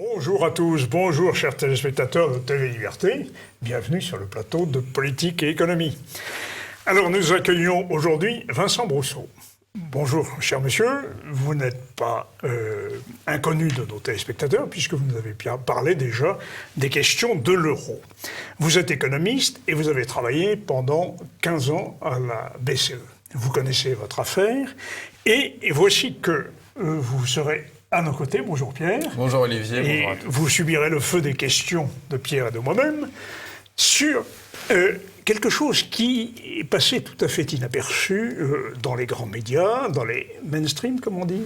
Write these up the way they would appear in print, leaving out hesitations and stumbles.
Bonjour à tous, bonjour chers téléspectateurs de Télé Liberté, bienvenue sur le plateau de Politique et Économie. Alors nous accueillons aujourd'hui Vincent Brousseau. Bonjour cher monsieur, vous n'êtes pas inconnu de nos téléspectateurs puisque vous nous avez parlé déjà des questions de l'euro. Vous êtes économiste et vous avez travaillé pendant 15 ans à la BCE. Vous connaissez votre affaire et voici que vous serez à nos côtés. Bonjour Pierre. Bonjour Olivier, et bonjour à tous. Vous subirez le feu des questions de Pierre et de moi-même sur quelque chose qui est passé tout à fait inaperçu dans les grands médias, dans les mainstream, comme on dit.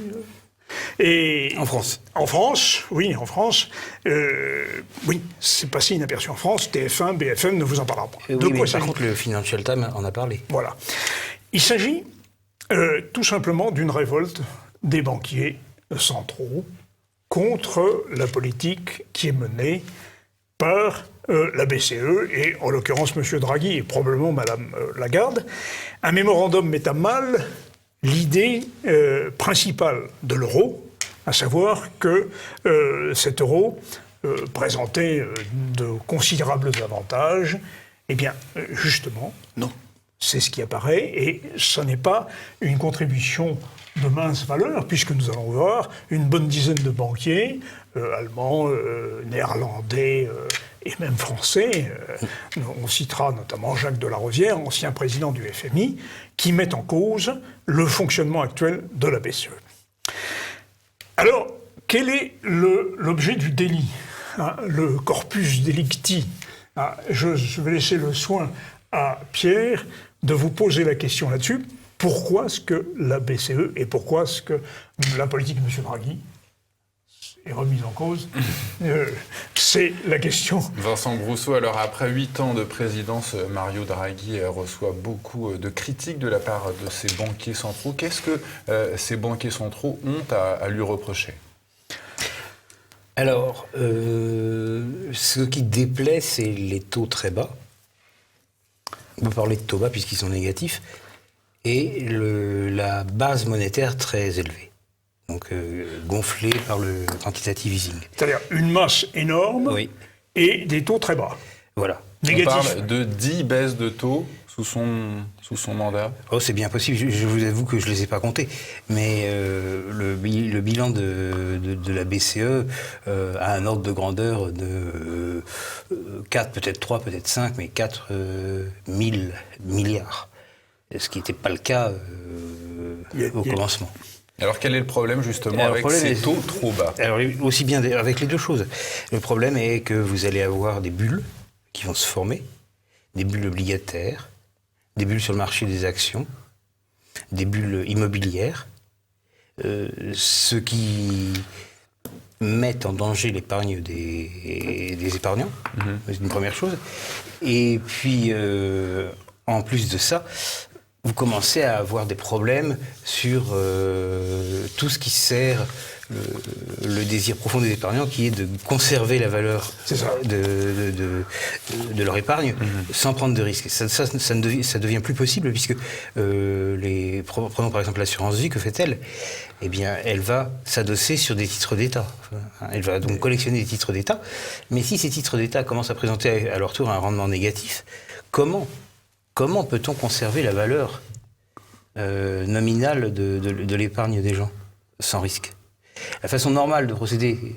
Et en France. En France, oui, en France. Oui, c'est passé inaperçu en France. TF1, BFM ne vous en parlera pas. De quoi ça contre le Financial Times en a parlé. Voilà. Il s'agit tout simplement d'une révolte des banquiers centraux contre la politique qui est menée par la BCE et en l'occurrence M. Draghi et probablement Mme Lagarde. Un mémorandum met à mal l'idée principale de l'euro, à savoir que cet euro présentait de considérables avantages. Eh bien, justement, non. C'est ce qui apparaît et ce n'est pas une contribution de mince valeur, puisque nous allons voir une bonne dizaine de banquiers, allemands, néerlandais et même français, on citera notamment Jacques de la Rosière, ancien président du FMI, qui mettent en cause le fonctionnement actuel de la BCE. Alors, quel est l'objet du délit, hein, le corpus delicti? Je vais laisser le soin à Pierre de vous poser la question là-dessus. Pourquoi est-ce que la BCE et pourquoi est-ce que la politique de M. Draghi est remise en cause? C'est la question. Vincent Brousseau, alors après 8 ans de présidence, Mario Draghi reçoit beaucoup de critiques de la part de ses banquiers centraux. Qu'est-ce que ces banquiers centraux ont à lui reprocher? Alors, ce qui déplaît, c'est les taux très bas. On peut parler de taux bas puisqu'ils sont négatifs. Et la base monétaire très élevée, donc gonflée par le quantitative easing. C'est-à-dire une masse énorme oui. Et des taux très bas. Voilà. Négatif. On parle de 10 baisses de taux sous son mandat. Oh, c'est bien possible, je vous avoue que je ne les ai pas comptés. Mais le bilan de la BCE a un ordre de grandeur de 4, peut-être 3, peut-être 5, mais 4 000 milliards. Ce qui n'était pas le cas au commencement. Alors quel est le problème justement avec ces taux trop bas? Alors aussi bien avec les deux choses. Le problème est que vous allez avoir des bulles qui vont se former, des bulles obligataires, des bulles sur le marché des actions, des bulles immobilières, ce qui met en danger l'épargne des épargnants, c'est une première chose. Et puis, en plus de ça, vous commencez à avoir des problèmes sur tout ce qui sert le désir profond des épargnants, qui est de conserver la valeur de leur épargne sans prendre de risques. Ça devient plus possible puisque prenons par exemple l'assurance vie, que fait-elle? Eh bien, elle va s'adosser sur des titres d'État. Elle va donc collectionner des titres d'État. Mais si ces titres d'État commencent à présenter à leur tour un rendement négatif, comment peut-on conserver la valeur nominale de l'épargne des gens sans risque? La façon normale de procéder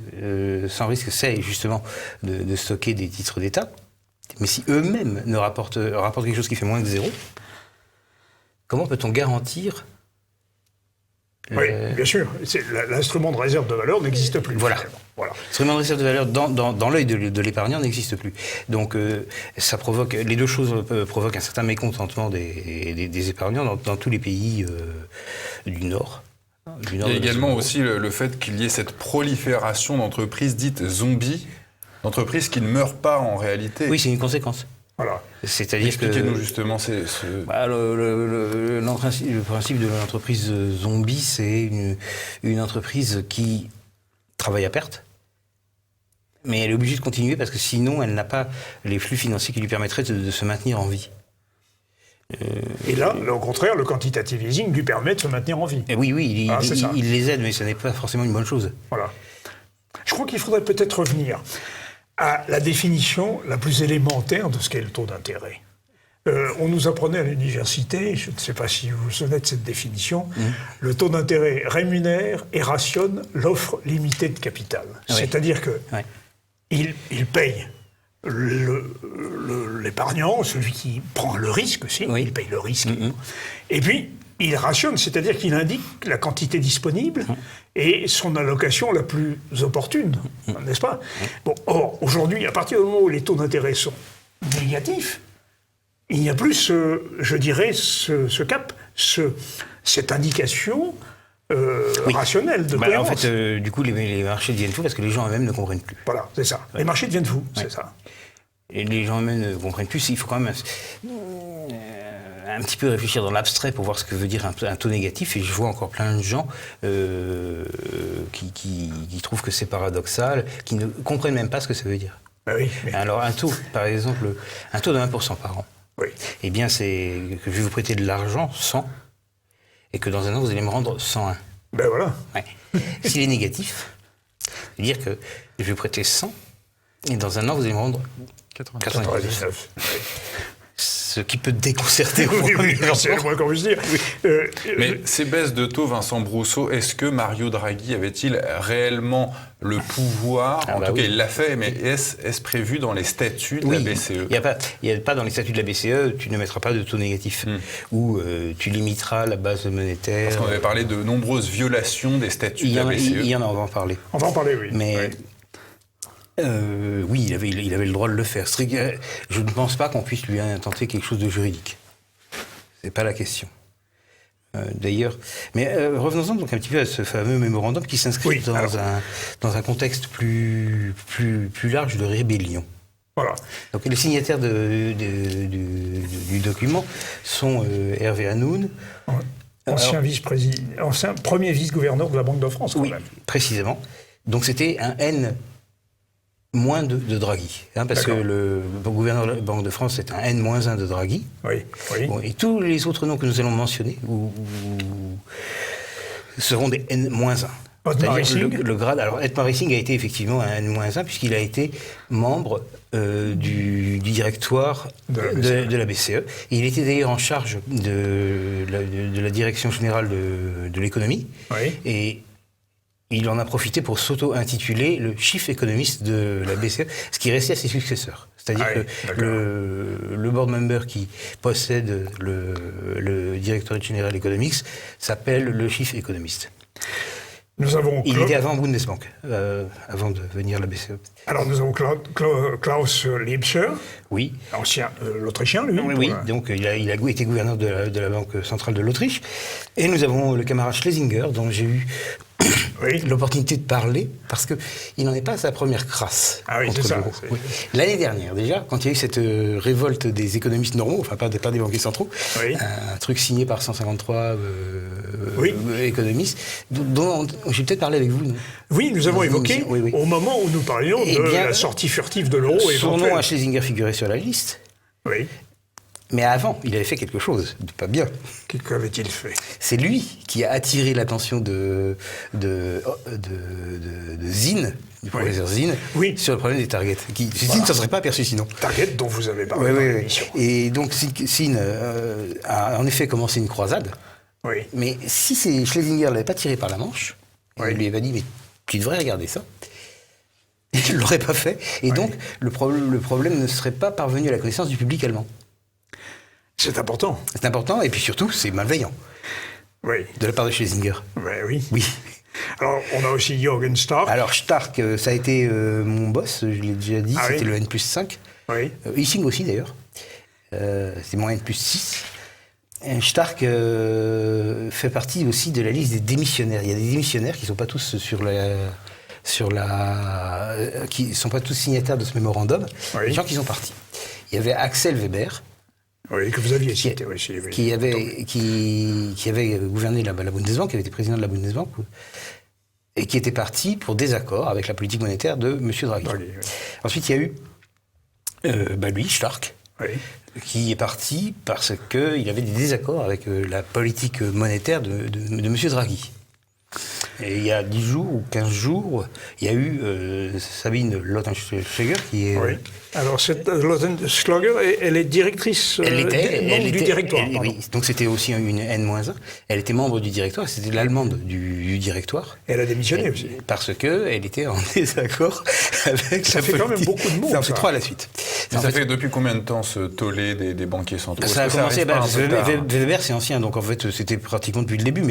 sans risque, c'est justement de stocker des titres d'État. Mais si eux-mêmes rapportent quelque chose qui fait moins que zéro, comment peut-on garantir Oui, bien sûr. L'instrument de réserve de valeur n'existe plus. Voilà. L'instrument de réserve de valeur dans l'œil de l'épargnant n'existe plus. Donc, ça provoque, les deux choses provoquent un certain mécontentement des épargnants dans tous les pays du Nord. Il y a également aussi le fait qu'il y ait cette prolifération d'entreprises dites zombies, d'entreprises qui ne meurent pas en réalité. Oui, c'est une conséquence. Voilà. C'est-à-dire expliquez-nous justement le principe de l'entreprise zombie, c'est une entreprise qui travaille à perte, mais elle est obligée de continuer parce que sinon elle n'a pas les flux financiers qui lui permettraient de se maintenir en vie. Et là, au contraire, le quantitative easing lui permet de se maintenir en vie. Et oui, il les aide, mais ce n'est pas forcément une bonne chose. Voilà. Je crois qu'il faudrait peut-être revenir à la définition la plus élémentaire de ce qu'est le taux d'intérêt. On nous apprenait à l'université, je ne sais pas si vous vous souvenez de cette définition, le taux d'intérêt rémunère et rationne l'offre limitée de capital. Oui. C'est-à-dire que il paye l'épargnant, celui qui prend le risque aussi, il paye le risque. Et puis, il rationne, c'est-à-dire qu'il indique la quantité disponible et son allocation la plus opportune, n'est-ce pas? Bon, or, aujourd'hui, à partir du moment où les taux d'intérêt sont négatifs, il n'y a plus, je dirais, ce cap, cette indication rationnelle de cohérence. En fait, du coup, les marchés deviennent fous parce que les gens eux-mêmes ne comprennent plus. Voilà, c'est ça. Les marchés deviennent fous, c'est ça. Et les gens eux-mêmes ne comprennent plus. Il faut quand même un petit peu réfléchir dans l'abstrait pour voir ce que veut dire un taux négatif. Et je vois encore plein de gens qui trouvent que c'est paradoxal, qui ne comprennent même pas ce que ça veut dire. Oui, Alors, un taux, par exemple, un taux de 1% par an. Oui. Eh bien, c'est que je vais vous prêter de l'argent, 100, et que dans un an, vous allez me rendre 101. Ben voilà. Ouais. S'il est négatif, c'est-à-dire que je vais prêter 100, et dans un an, vous allez me rendre 99. Ce qui peut déconcerter au Oui, c'est le moins qu'on puisse dire. Mais ces baisses de taux, Vincent Brousseau, est-ce que Mario Draghi avait-il réellement le pouvoir? En tout cas, il l'a fait, mais est-ce prévu dans les statuts de la BCE? Il n'y a pas dans les statuts de la BCE, tu ne mettras pas de taux négatif, ou tu limiteras la base monétaire. Parce qu'on avait parlé de nombreuses violations des statuts de la BCE. Il y en a, on va en parler. On va en parler, oui. Mais oui, il avait le droit de le faire. Je ne pense pas qu'on puisse lui intenter quelque chose de juridique. C'est pas la question. D'ailleurs, mais revenons-en donc un petit peu à ce fameux mémorandum qui s'inscrit dans un contexte plus large de rébellion. Voilà. Donc les signataires du document sont Hervé Hanoun, ancien premier vice-gouverneur de la Banque de France, quand même. Précisément. Donc c'était un N- de Draghi, parce que le gouverneur de la Banque de France est un N-1 de Draghi. Oui. Bon, et tous les autres noms que nous allons mentionner seront des N-1. C'est-à-dire le grade. Alors, Edmar Racing a été effectivement un N-1 puisqu'il a été membre du directoire de la BCE. Et il était d'ailleurs en charge de la direction générale de l'économie. Oui. Et il en a profité pour s'auto-intituler le chief économiste de la BCE, ce qui restait à ses successeurs. C'est-à-dire que le board member qui possède le directeur général Economics s'appelle le chief économiste. Il était avant Bundesbank, avant de venir à la BCE. Alors nous avons Klaus Liebscher, ancien l'Autrichien, lui. Oui, donc il a été gouverneur de la Banque centrale de l'Autriche. Et nous avons le camarade Schlesinger, dont j'ai eu l'opportunité de parler, parce qu'il n'en est pas à sa première crasse. Ah oui, c'est ça. L'année dernière, déjà, quand il y a eu cette révolte des économistes normaux, enfin pas des banquiers centraux, un truc signé par 153 économistes, dont j'ai peut-être parlé avec vous, non? Oui, nous avons évoqué au moment où nous parlions de la sortie furtive de l'euro. Son nom à Schlesinger figurait sur la liste. Oui. Mais avant, il avait fait quelque chose de pas bien. Qu'avait-il fait? C'est lui qui a attiré l'attention de Zinn, du professeur Zinn, sur le problème des targets. Zinn ne s'en serait pas aperçu sinon. Target dont vous avez parlé dans l'émission. Et donc Zinn a en effet commencé une croisade. Oui. Mais si Schlesinger ne l'avait pas tiré par la manche, il lui avait dit, mais tu devrais regarder ça. Il ne l'aurait pas fait. Et donc, le problème ne serait pas parvenu à la connaissance du public allemand. C'est important. C'est important, et puis surtout, c'est malveillant. Oui. De la part de Schlesinger. Oui. Alors, on a aussi Jürgen Stark. Alors, Stark, ça a été mon boss, je l'ai déjà dit, c'était le N+5. Oui. Hissing aussi, d'ailleurs. C'est mon N+6. Stark fait partie aussi de la liste des démissionnaires. Il y a des démissionnaires qui ne sont pas tous qui sont pas tous signataires de ce mémorandum. Des gens qui sont partis. Il y avait Axel Weber. Oui, que vous aviez cité aussi. Qui avait gouverné la Bundesbank, qui avait été président de la Bundesbank, et qui était parti pour désaccord avec la politique monétaire de M. Draghi. Ensuite, il y a eu lui, Stark, qui est parti parce qu'il avait des désaccords avec la politique monétaire de M. Draghi. Et il y a 10 jours ou 15 jours, il y a eu Sabine Lautenschläger qui est... Oui. Alors, cette Lautenschläger, elle est directrice membre du directoire. Oui, donc c'était aussi une N-1. Elle était membre du directoire, c'était l'allemande du directoire. Elle a démissionné aussi. Parce qu'elle était en désaccord avec ça fait quand même beaucoup de mots. Ça en fait 3 à la suite. Ça fait depuis combien de temps ce tollé des banquiers centraux? Ça a commencé, Weber c'est ancien, donc en fait c'était pratiquement depuis le début,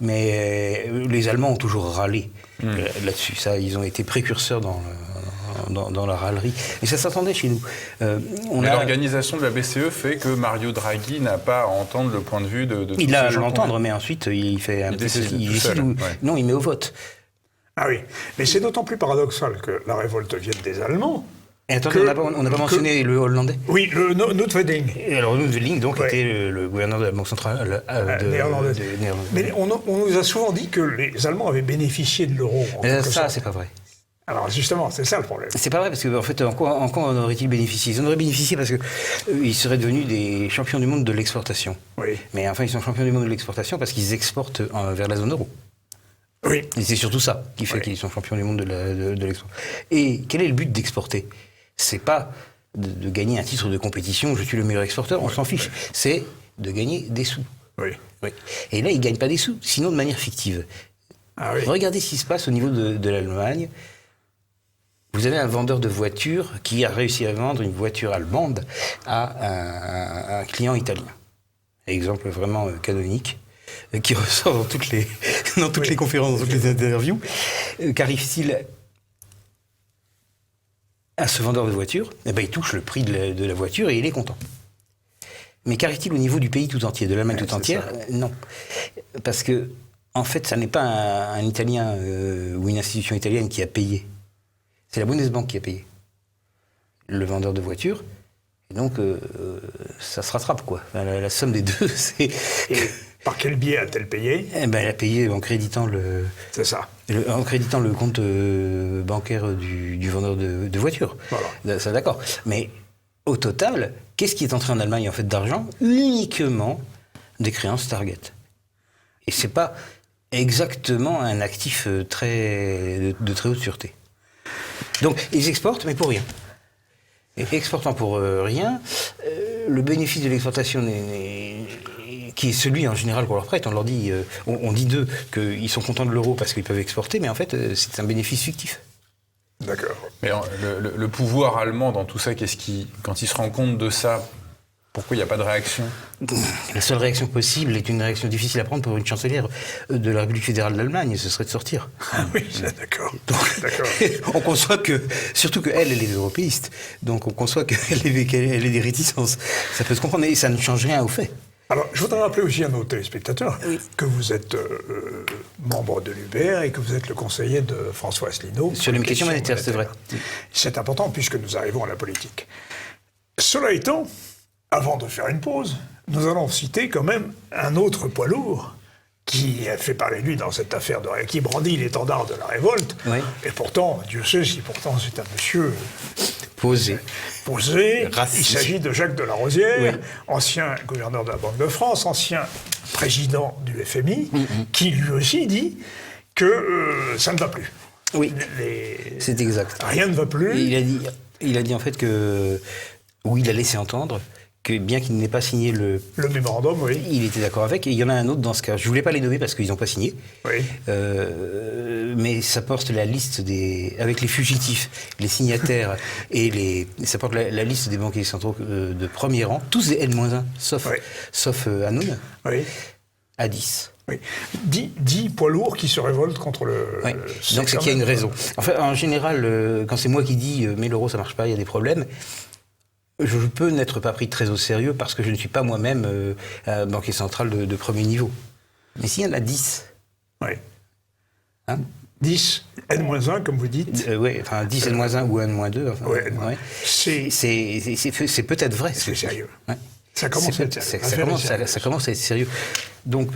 mais les Allemands ont toujours râlé là-dessus. Ça, ils ont été précurseurs dans la râlerie. Et ça s'attendait chez nous. L'organisation de la BCE fait que Mario Draghi n'a pas à entendre le point de vue de tous il a à ces gens l'entendre, mais ensuite il fait un peu ceci. Il décide non, il met au vote. Ah oui, mais c'est d'autant plus paradoxal que la révolte vienne des Allemands. Et attendez, on n'a pas mentionné le Hollandais. Oui, le Noodveding. Alors Noodveding, donc, était le gouverneur de la Banque centrale néerlandaise. Mais on nous a souvent dit que les Allemands avaient bénéficié de l'euro. Mais ça, c'est pas vrai. Alors justement, c'est ça le problème. C'est pas vrai, parce qu'en fait, en quoi en auraient-ils bénéficié? Ils en auraient bénéficié parce qu'ils seraient devenus des champions du monde de l'exportation. Oui. Mais enfin, ils sont champions du monde de l'exportation parce qu'ils exportent vers la zone euro. Oui. Et c'est surtout ça qui fait qu'ils sont champions du monde de l'export. Et quel est le but d'exporter? C'est pas de gagner un titre de compétition, je suis le meilleur exporteur, on s'en fiche. C'est de gagner des sous. Oui. Et là, ils ne gagnent pas des sous, sinon de manière fictive. Ah oui. Regardez ce qui se passe au niveau de l'Allemagne. Vous avez un vendeur de voitures qui a réussi à vendre une voiture allemande à un client italien. Exemple vraiment canonique, qui ressort dans toutes les conférences, dans toutes les interviews. Qu'arrive-t-il à ce vendeur de voitures? Eh ben, il touche le prix de la voiture et il est content. Mais qu'arrive-t-il au niveau du pays tout entier, de l'Allemagne tout entière? Non. Parce que, en fait, ça n'est pas un Italien ou une institution italienne qui a payé. C'est la Bundesbank qui a payé. Le vendeur de voitures. Et donc, ça se rattrape, quoi. Enfin, la somme des deux, c'est... Et par quel biais a-t-elle payé? Eh ben, elle a payé en créditant C'est ça. En créditant le compte bancaire du vendeur de voitures. Voilà. Ça, d'accord. Mais au total, qu'est-ce qui est entré en Allemagne en fait d'argent? Uniquement des créances Target. Et c'est pas exactement un actif de très haute sûreté. Donc ils exportent, mais pour rien. Et exportant pour rien, le bénéfice de l'exportation qui est celui en général qu'on leur prête. On leur dit, on dit d'eux qu'ils sont contents de l'euro parce qu'ils peuvent exporter, mais en fait c'est un bénéfice fictif. D'accord. Mais le pouvoir allemand dans tout ça, quand il se rend compte de ça, pourquoi il n'y a pas de réaction? La seule réaction possible est une réaction difficile à prendre pour une chancelière de la République fédérale d'Allemagne, ce serait de sortir. Ah oui, d'accord. D'accord. On conçoit que, surtout qu'elle est européiste, donc on conçoit qu'elle ait des réticences. Ça peut se comprendre, mais ça ne change rien au fait. Alors, je voudrais rappeler aussi à nos téléspectateurs que vous êtes membre de l'UBR et que vous êtes le conseiller de François Asselineau. Sur les questions monétaires, c'est vrai. C'est important puisque nous arrivons à la politique. Cela étant, avant de faire une pause, nous allons citer quand même un autre poids lourd qui a fait parler de lui dans cette affaire qui brandit l'étendard de la révolte. Oui. Et pourtant, Dieu sait si pourtant c'est un monsieur... Posé. Il s'agit de Jacques Delarosière, oui. ancien gouverneur de la Banque de France, ancien président du FMI, qui lui aussi dit que ça ne va plus. Oui, c'est exact. Rien ne va plus. Il a dit en fait que... Oui, il a laissé entendre que bien qu'il n'ait pas signé le mémorandum, oui. Il était d'accord avec, et il y en a un autre dans ce cas. Je ne voulais pas les nommer parce qu'ils n'ont pas signé. Oui. Mais ça porte la liste avec les fugitifs, les signataires, ça porte la liste des banquiers centraux de premier rang, tous des N-1, sauf Hanoun, à 10. Oui. 10 poids lourds qui se révoltent contre le... Oui. Donc c'est qu'il y a une raison. Enfin, en général, quand c'est moi qui dis « mais l'euro ça marche pas, il y a des problèmes », je peux n'être pas pris très au sérieux parce que je ne suis pas moi-même banquier central de premier niveau. Mais s'il y en a 10... Oui. Hein 10, N-1, comme vous dites. Oui, enfin 10 N-1 ou N-2. Enfin, ouais. C'est peut-être vrai. C'est sérieux. Ouais. Ça commence à être sérieux. Ça commence à être sérieux. Donc,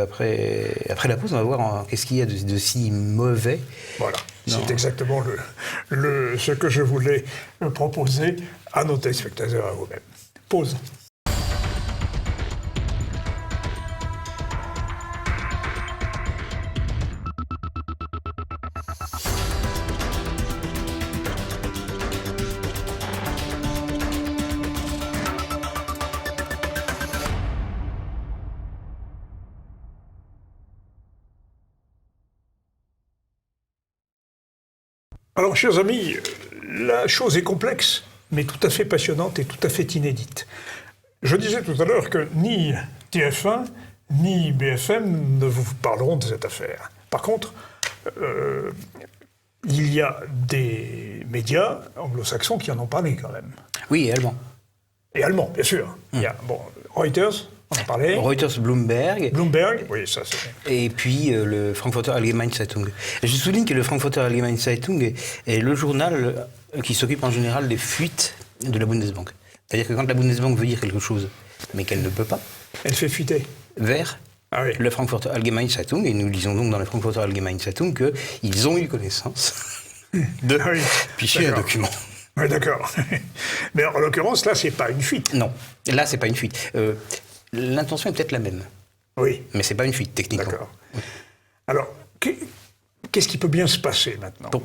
après la pause, on va voir qu'est-ce qu'il y a de si mauvais. Voilà. C'est exactement ce que je voulais proposer à nos téléspectateurs, à vous-même. Pause. Alors, chers amis, la chose est complexe, mais tout à fait passionnante et tout à fait inédite. Je disais tout à l'heure que ni TF1 ni BFM ne vous parleront de cette affaire. Par contre, il y a des médias anglo-saxons qui en ont parlé quand même. Oui, et allemand. Et allemands, bien sûr. Il y a Reuters, on en parlait. Reuters, Bloomberg. Bloomberg, oui, ça c'est... Et puis le Frankfurter Allgemeine Zeitung. Je souligne que le Frankfurter Allgemeine Zeitung est le journal qui s'occupe en général des fuites de la Bundesbank. C'est-à-dire que quand la Bundesbank veut dire quelque chose, mais qu'elle ne peut pas, elle fait fuiter. Vers le Frankfurter Allgemeine Zeitung, et nous lisons donc dans le Frankfurter Allgemeine Zeitung qu'ils ont eu connaissance de fichiers à documents. Oui, d'accord. Mais en l'occurrence, là, c'est pas une fuite. Non, là, c'est pas une fuite. L'intention est peut-être la même. Oui. Mais c'est pas une fuite, techniquement. D'accord. Alors, qu'est-ce qui peut bien se passer maintenant? Bon,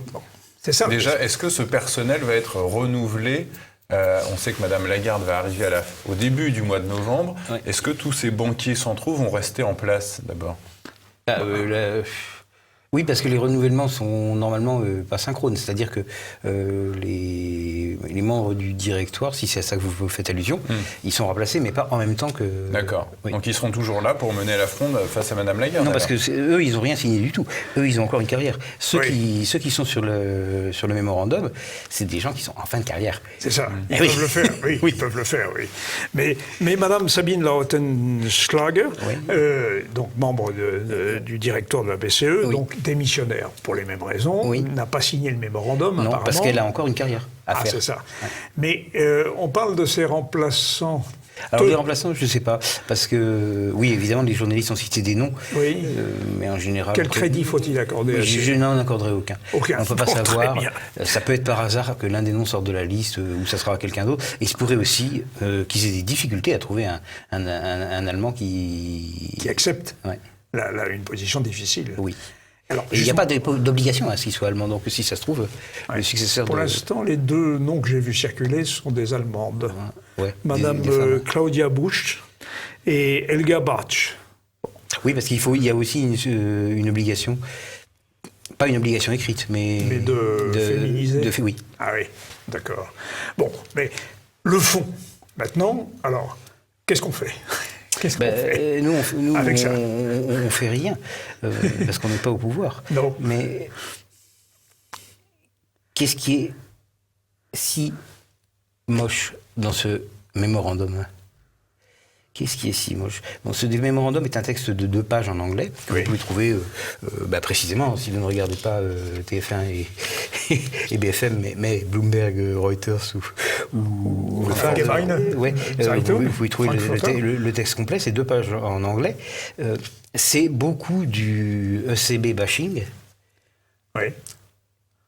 c'est ça. Déjà, est-ce que ce personnel va être renouvelé? On sait que Mme Lagarde va arriver au début du mois de novembre. Oui. Est-ce que tous ces banquiers centraux vont rester en place, d'abord? Oui, parce que les renouvellements sont normalement pas synchrones. C'est-à-dire que les membres du directoire, si c'est à ça que vous faites allusion, ils sont remplacés, mais pas en même temps que... D'accord. Oui. Donc ils seront toujours là pour mener la fronde face à Mme Lagarde? Non, parce que eux, ils n'ont rien signé du tout. Eux, ils ont encore une carrière. Ceux qui sont sur le mémorandum, c'est des gens qui sont en fin de carrière. C'est ça. Ils peuvent le faire. Oui, ils peuvent le faire, oui. Mais Mme Sabine Lautenschlager, donc membre du directoire de la BCE, donc démissionnaire pour les mêmes raisons, n'a pas signé le mémorandum, non, apparemment. Parce qu'elle a encore une carrière à faire. C'est ça. Ouais. Mais on parle de ces remplaçants... Alors les remplaçants, je ne sais pas, parce que, oui, évidemment, les journalistes ont cité des noms, mais en général... Quel crédit faut-il accorder à Je n'en accorderai aucun. On ne peut pas savoir. Ça peut être par hasard que l'un des noms sorte de la liste, ou ça sera quelqu'un d'autre. Et il se pourrait aussi qu'ils aient des difficultés à trouver un Allemand qui accepte une position difficile. Oui. Alors, il n'y a pas d'obligation à ce qu'il soit allemand, donc si ça se trouve, le successeur Pour l'instant, les deux noms que j'ai vus circuler sont des Allemandes. Madame Claudia Busch et Helga Bartsch. Oui, parce il y a aussi une obligation, pas une obligation écrite, mais de féminiser. Oui. Ah oui, d'accord. Bon, mais le fond, maintenant, alors, qu'est-ce qu'on fait? Nous, on fait rien, parce qu'on n'est pas au pouvoir. Non. Mais qu'est-ce qui est si moche dans ce mémorandum? Qu'est-ce qui est si moche? Ce mémorandum est un texte de 2 pages en anglais, que vous pouvez trouver précisément, si vous ne regardez pas TF1 et BFM, mais Bloomberg, Reuters ou vous pouvez trouver le texte complet, c'est 2 pages en anglais. C'est beaucoup du ECB bashing. Oui.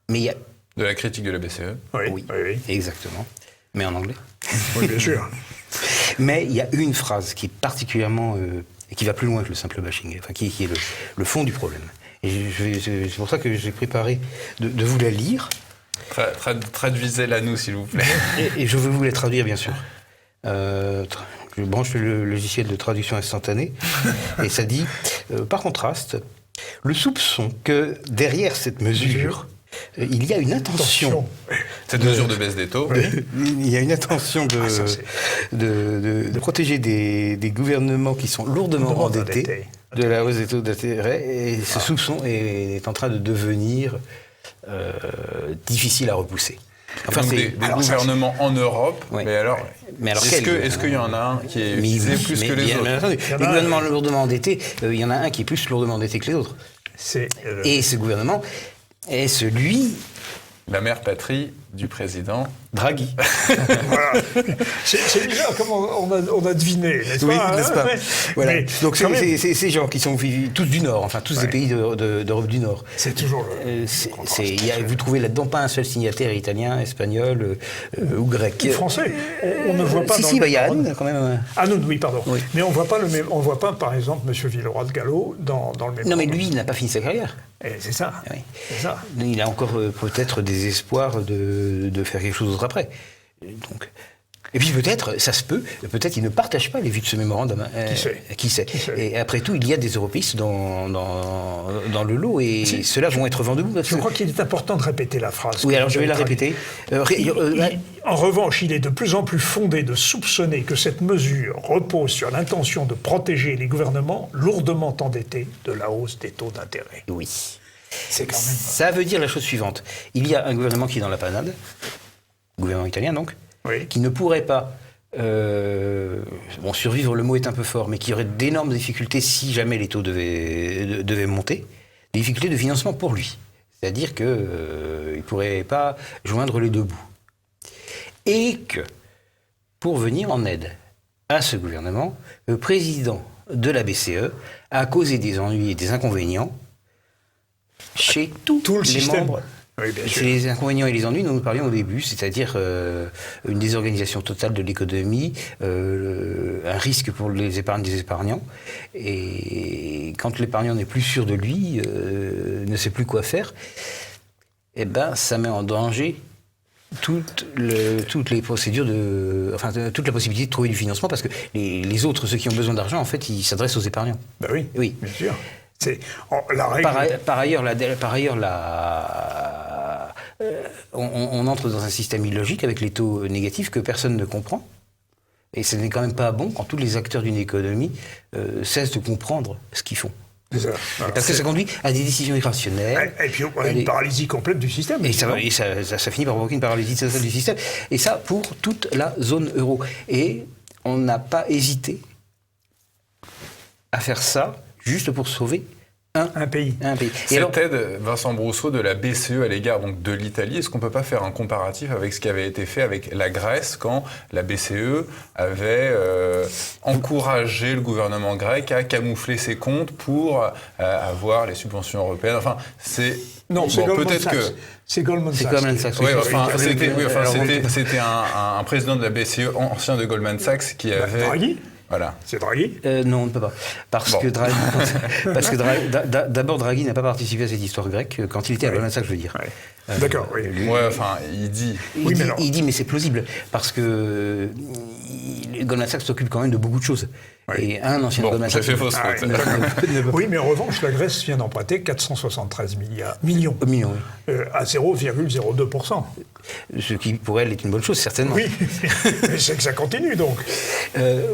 Mais il y a... De la critique de la BCE. Oui, exactement. Mais en anglais. Oui, bien sûr. Mais il y a une phrase qui est particulièrement... et qui va plus loin que le simple bashing, enfin, qui est le fond du problème. Et c'est pour ça que j'ai préparé de vous la lire. Traduisez-la nous, s'il vous plaît. Et je veux vous la traduire, bien sûr. Je branche le logiciel de traduction instantanée, et ça dit, par contraste, le soupçon que derrière cette mesure... il y a une intention. Cette mesure de baisse des taux. Il y a une intention de protéger des gouvernements qui sont lourdement endettés de la hausse des taux d'intérêt. Et ce soupçon est en train de devenir difficile à repousser. Enfin, donc des gouvernements en Europe, mais alors est-ce qu'il y en a un qui est visé plus que les autres? Les gouvernements lourdement endettés, il y en a un qui est plus lourdement endetté que les autres. Et ce gouvernement est celui... La mère patrie du président Draghi. Voilà. C'est bizarre comment on a deviné, n'est-ce pas? N'est-ce pas? Voilà. Mais donc c'est ces gens qui sont tous du Nord, enfin tous des pays d'Europe du Nord. C'est toujours vous trouvez là-dedans pas un seul signataire italien, espagnol ou grec. Français. On ne voit pas. Il y a Hanoun quand même. Hanoun, oui, pardon. Oui. Mais on voit pas, par exemple, M. Villeroy de Gallo dans le même. Non, mais lui, il n'a pas fini sa carrière. C'est ça. Oui. C'est ça. Il a encore peut-être des espoirs de faire quelque chose d'autre après. Donc. Et puis peut-être, ça se peut, peut-être ils ne partagent pas les vues de ce mémorandum. Qui sait. Et après tout, il y a des européistes dans le lot et ceux-là vont être vent debout. Je crois qu'il est important de répéter la phrase. Oui, alors je vais la répéter. En revanche, il est de plus en plus fondé de soupçonner que cette mesure repose sur l'intention de protéger les gouvernements lourdement endettés de la hausse des taux d'intérêt. Oui. C'est quand même... Ça veut dire la chose suivante. Il y a un gouvernement qui est dans la panade, gouvernement italien donc, Oui. qui ne pourrait pas survivre, le mot est un peu fort, mais qui aurait d'énormes difficultés si jamais les taux devaient monter, des difficultés de financement pour lui. C'est-à-dire qu'il ne pourrait pas joindre les deux bouts. Et que, pour venir en aide à ce gouvernement, le président de la BCE a causé des ennuis et des inconvénients chez tous Tout le les système. membres. Oui, bien sûr. C'est les inconvénients et les ennuis dont nous parlions au début, c'est-à-dire une désorganisation totale de l'économie, un risque pour les épargnes des épargnants. Et quand l'épargnant n'est plus sûr de lui, ne sait plus quoi faire, eh ben, ça met en danger toutes les procédures toute la possibilité de trouver du financement, parce que les autres, ceux qui ont besoin d'argent, en fait, ils s'adressent aux épargnants. Ben oui, Oui. bien sûr. La règle... Par ailleurs, on entre dans un système illogique avec les taux négatifs que personne ne comprend. Et ce n'est quand même pas bon quand tous les acteurs d'une économie cessent de comprendre ce qu'ils font. C'est ça. Alors, Parce que ça conduit à des décisions irrationnelles. Et puis on a une paralysie complète du système. Et ça finit par provoquer une paralysie totale du système. Et ça pour toute la zone euro. Et on n'a pas hésité à faire ça juste pour sauver un pays. Cette aide, Vincent Brousseau, de la BCE à l'égard donc de l'Italie, est-ce qu'on ne peut pas faire un comparatif avec ce qui avait été fait avec la Grèce quand la BCE avait encouragé le gouvernement grec à camoufler ses comptes pour avoir les subventions européennes? Enfin, c'est... Non, c'est Goldman peut-être Sachs. que... C'est Goldman Sachs. C'était un président de la BCE, ancien de Goldman Sachs, qui avait... Draghi. Voilà. C'est Draghi? Non, on ne peut pas. Parce que d'abord, Draghi n'a pas participé à cette histoire grecque quand il était à Goldman Sachs, je veux dire. Ouais. D'accord, oui. Il dit... Il dit, mais c'est plausible, parce que Goldman Sachs s'occupe quand même de beaucoup de choses. Oui. Et un ancien de Goldman Sachs... fait fausse route. Oui, mais en revanche, la Grèce vient d'emprunter 473 millions. Millions, oui. À 0,02%. Ce qui, pour elle, est une bonne chose, certainement. Oui, mais c'est que ça continue, donc.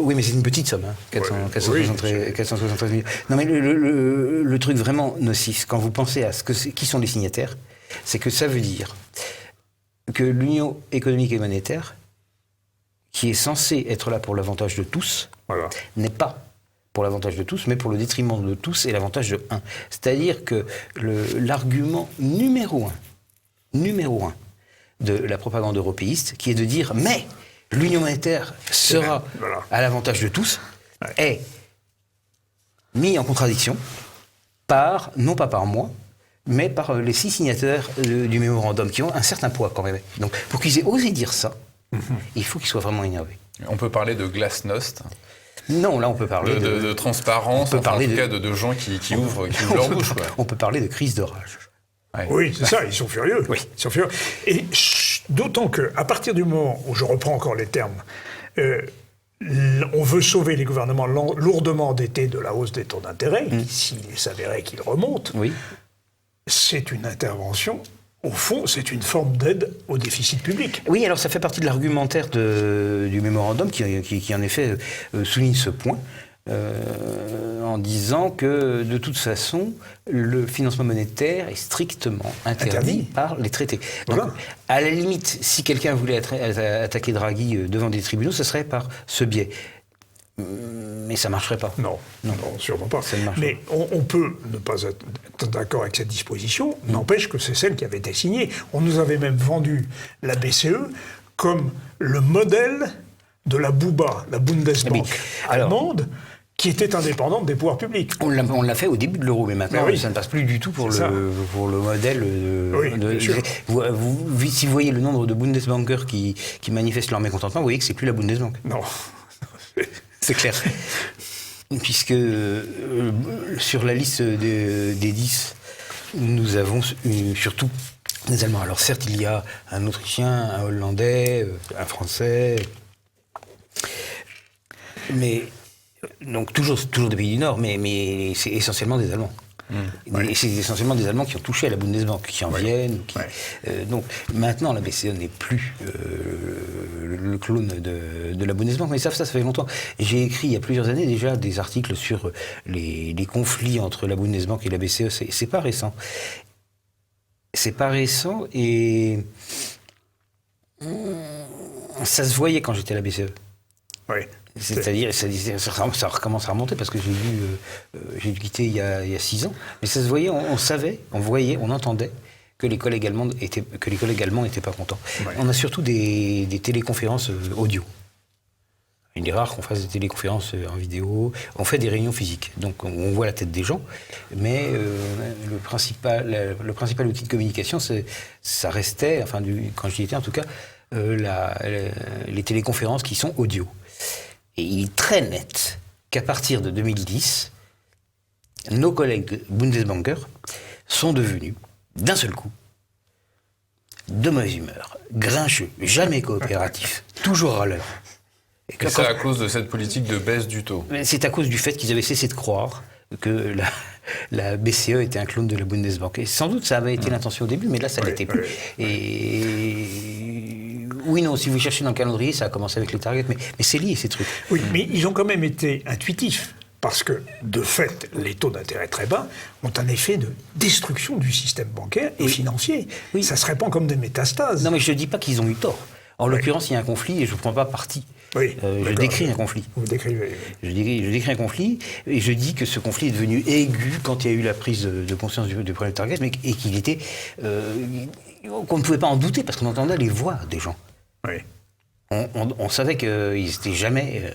Oui, mais c'est une petite somme, 473 millions. Non, mais le truc vraiment nocif, quand vous pensez à qui sont les signataires, c'est que ça veut dire que l'Union économique et monétaire, qui est censée être là pour l'avantage de tous, n'est pas pour l'avantage de tous, mais pour le détriment de tous et l'avantage de un. C'est-à-dire que l'argument numéro un de la propagande européiste, qui est de dire « mais l'union monétaire sera à l'avantage de tous », est mis en contradiction non pas par moi, mais par les 6 signataires du mémorandum, qui ont un certain poids quand même. Donc pour qu'ils aient osé dire ça, il faut qu'ils soient vraiment énervés. On peut parler de glasnost. Non, là on peut parler de transparence, en tout cas de gens qui ouvrent leur bouche. On peut parler de crise de rage. Ouais. Oui, c'est ça, ils sont furieux. Oui. Ils sont furieux. Et d'autant qu'à partir du moment où je reprends encore les termes, on veut sauver les gouvernements lourdement endettés de la hausse des taux d'intérêt, s'il s'avérait qu'ils remontent, c'est une intervention. Au fond, c'est une forme d'aide au déficit public. Oui, alors ça fait partie de l'argumentaire du mémorandum qui en effet souligne ce point. En disant que, de toute façon, le financement monétaire est strictement interdit par les traités. Donc, à la limite, si quelqu'un voulait attaquer Draghi devant des tribunaux, ce serait par ce biais. Mais ça ne marcherait pas. Non, sûrement pas. Ça ne marche mais on peut ne pas être d'accord avec cette disposition, n'empêche que c'est celle qui avait été signée. On nous avait même vendu la BCE comme le modèle de la BUBA, la Bundesbank allemande, qui était indépendante des pouvoirs publics. On l'a fait au début de l'euro, mais maintenant, ça ne passe plus du tout pour le modèle. Si vous voyez le nombre de Bundesbankers qui manifestent leur mécontentement, vous voyez que c'est plus la Bundesbank. Non. C'est clair. Puisque sur la liste des 10, nous avons surtout des Allemands. Alors certes, il y a un Autrichien, un Hollandais, un Français, Mais, donc toujours des pays du Nord, mais c'est essentiellement des Allemands. Et c'est essentiellement des Allemands qui ont touché à la Bundesbank, qui en viennent. Donc maintenant, la BCE n'est plus le clone de la Bundesbank, mais ça fait longtemps. J'ai écrit il y a plusieurs années déjà des articles sur les conflits entre la Bundesbank et la BCE. C'est pas récent. C'est pas récent et ça se voyait quand j'étais à la BCE. Oui. C'est-à-dire, ça recommence à remonter parce que j'ai dû quitter il y a 6 ans. Mais ça se voyait, on savait, on voyait, on entendait que les collègues allemands n'étaient pas contents. Ouais. On a surtout des téléconférences audio. Il est rare qu'on fasse des téléconférences en vidéo. On fait des réunions physiques. Donc on voit la tête des gens. Mais le principal outil de communication, ça restait, enfin, quand j'y étais en tout cas, les téléconférences qui sont audio. Et il est très net qu'à partir de 2010, nos collègues Bundesbanker sont devenus, d'un seul coup, de mauvaise humeur, grincheux, jamais coopératifs, toujours râleurs. Et c'est à cause de cette politique de baisse du taux. C'est à cause du fait qu'ils avaient cessé de croire que la BCE était un clone de la Bundesbank. Et sans doute ça avait été l'intention au début, mais là ça ne l'était plus. Et oui, non, si vous cherchez dans le calendrier, ça a commencé avec les targets, mais c'est lié ces trucs. Oui, mais ils ont quand même été intuitifs. Parce que, de fait, les taux d'intérêt très bas ont un effet de destruction du système bancaire et financier. Oui. Ça se répand comme des métastases. Non, mais je ne dis pas qu'ils ont eu tort. En l'occurrence, il y a un conflit et je ne prends pas parti. Oui, je décris un conflit. Vous décrivez. Je décris un conflit et je dis que ce conflit est devenu aigu quand il y a eu la prise de conscience du problème de target, et qu'il était... qu'on ne pouvait pas en douter parce qu'on entendait les voix des gens. Oui. On savait qu'ils n'étaient jamais...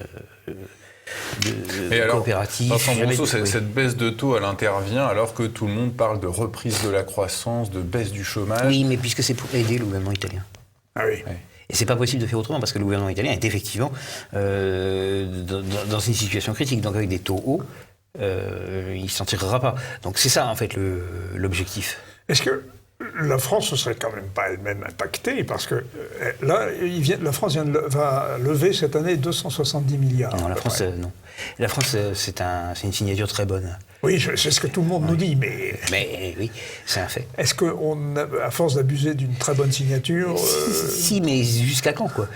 Et alors, Vincent Brousseau, cette baisse de taux, elle intervient alors que tout le monde parle de reprise de la croissance, de baisse du chômage. Oui, mais puisque c'est pour aider le gouvernement italien. Ah oui. Et c'est pas possible de faire autrement parce que le gouvernement italien est effectivement dans une situation critique, donc avec des taux hauts, il s'en tirera pas. Donc c'est ça en fait l'objectif. Est-ce que la France ne serait quand même pas elle-même impactée parce que là, la France va lever cette année 270 milliards. Non, la France, non. La France, c'est une signature très bonne. Oui, c'est ce que tout le monde nous dit, mais... Mais oui, c'est un fait. Est-ce qu'on, à force d'abuser d'une très bonne signature... Si, mais jusqu'à quand, quoi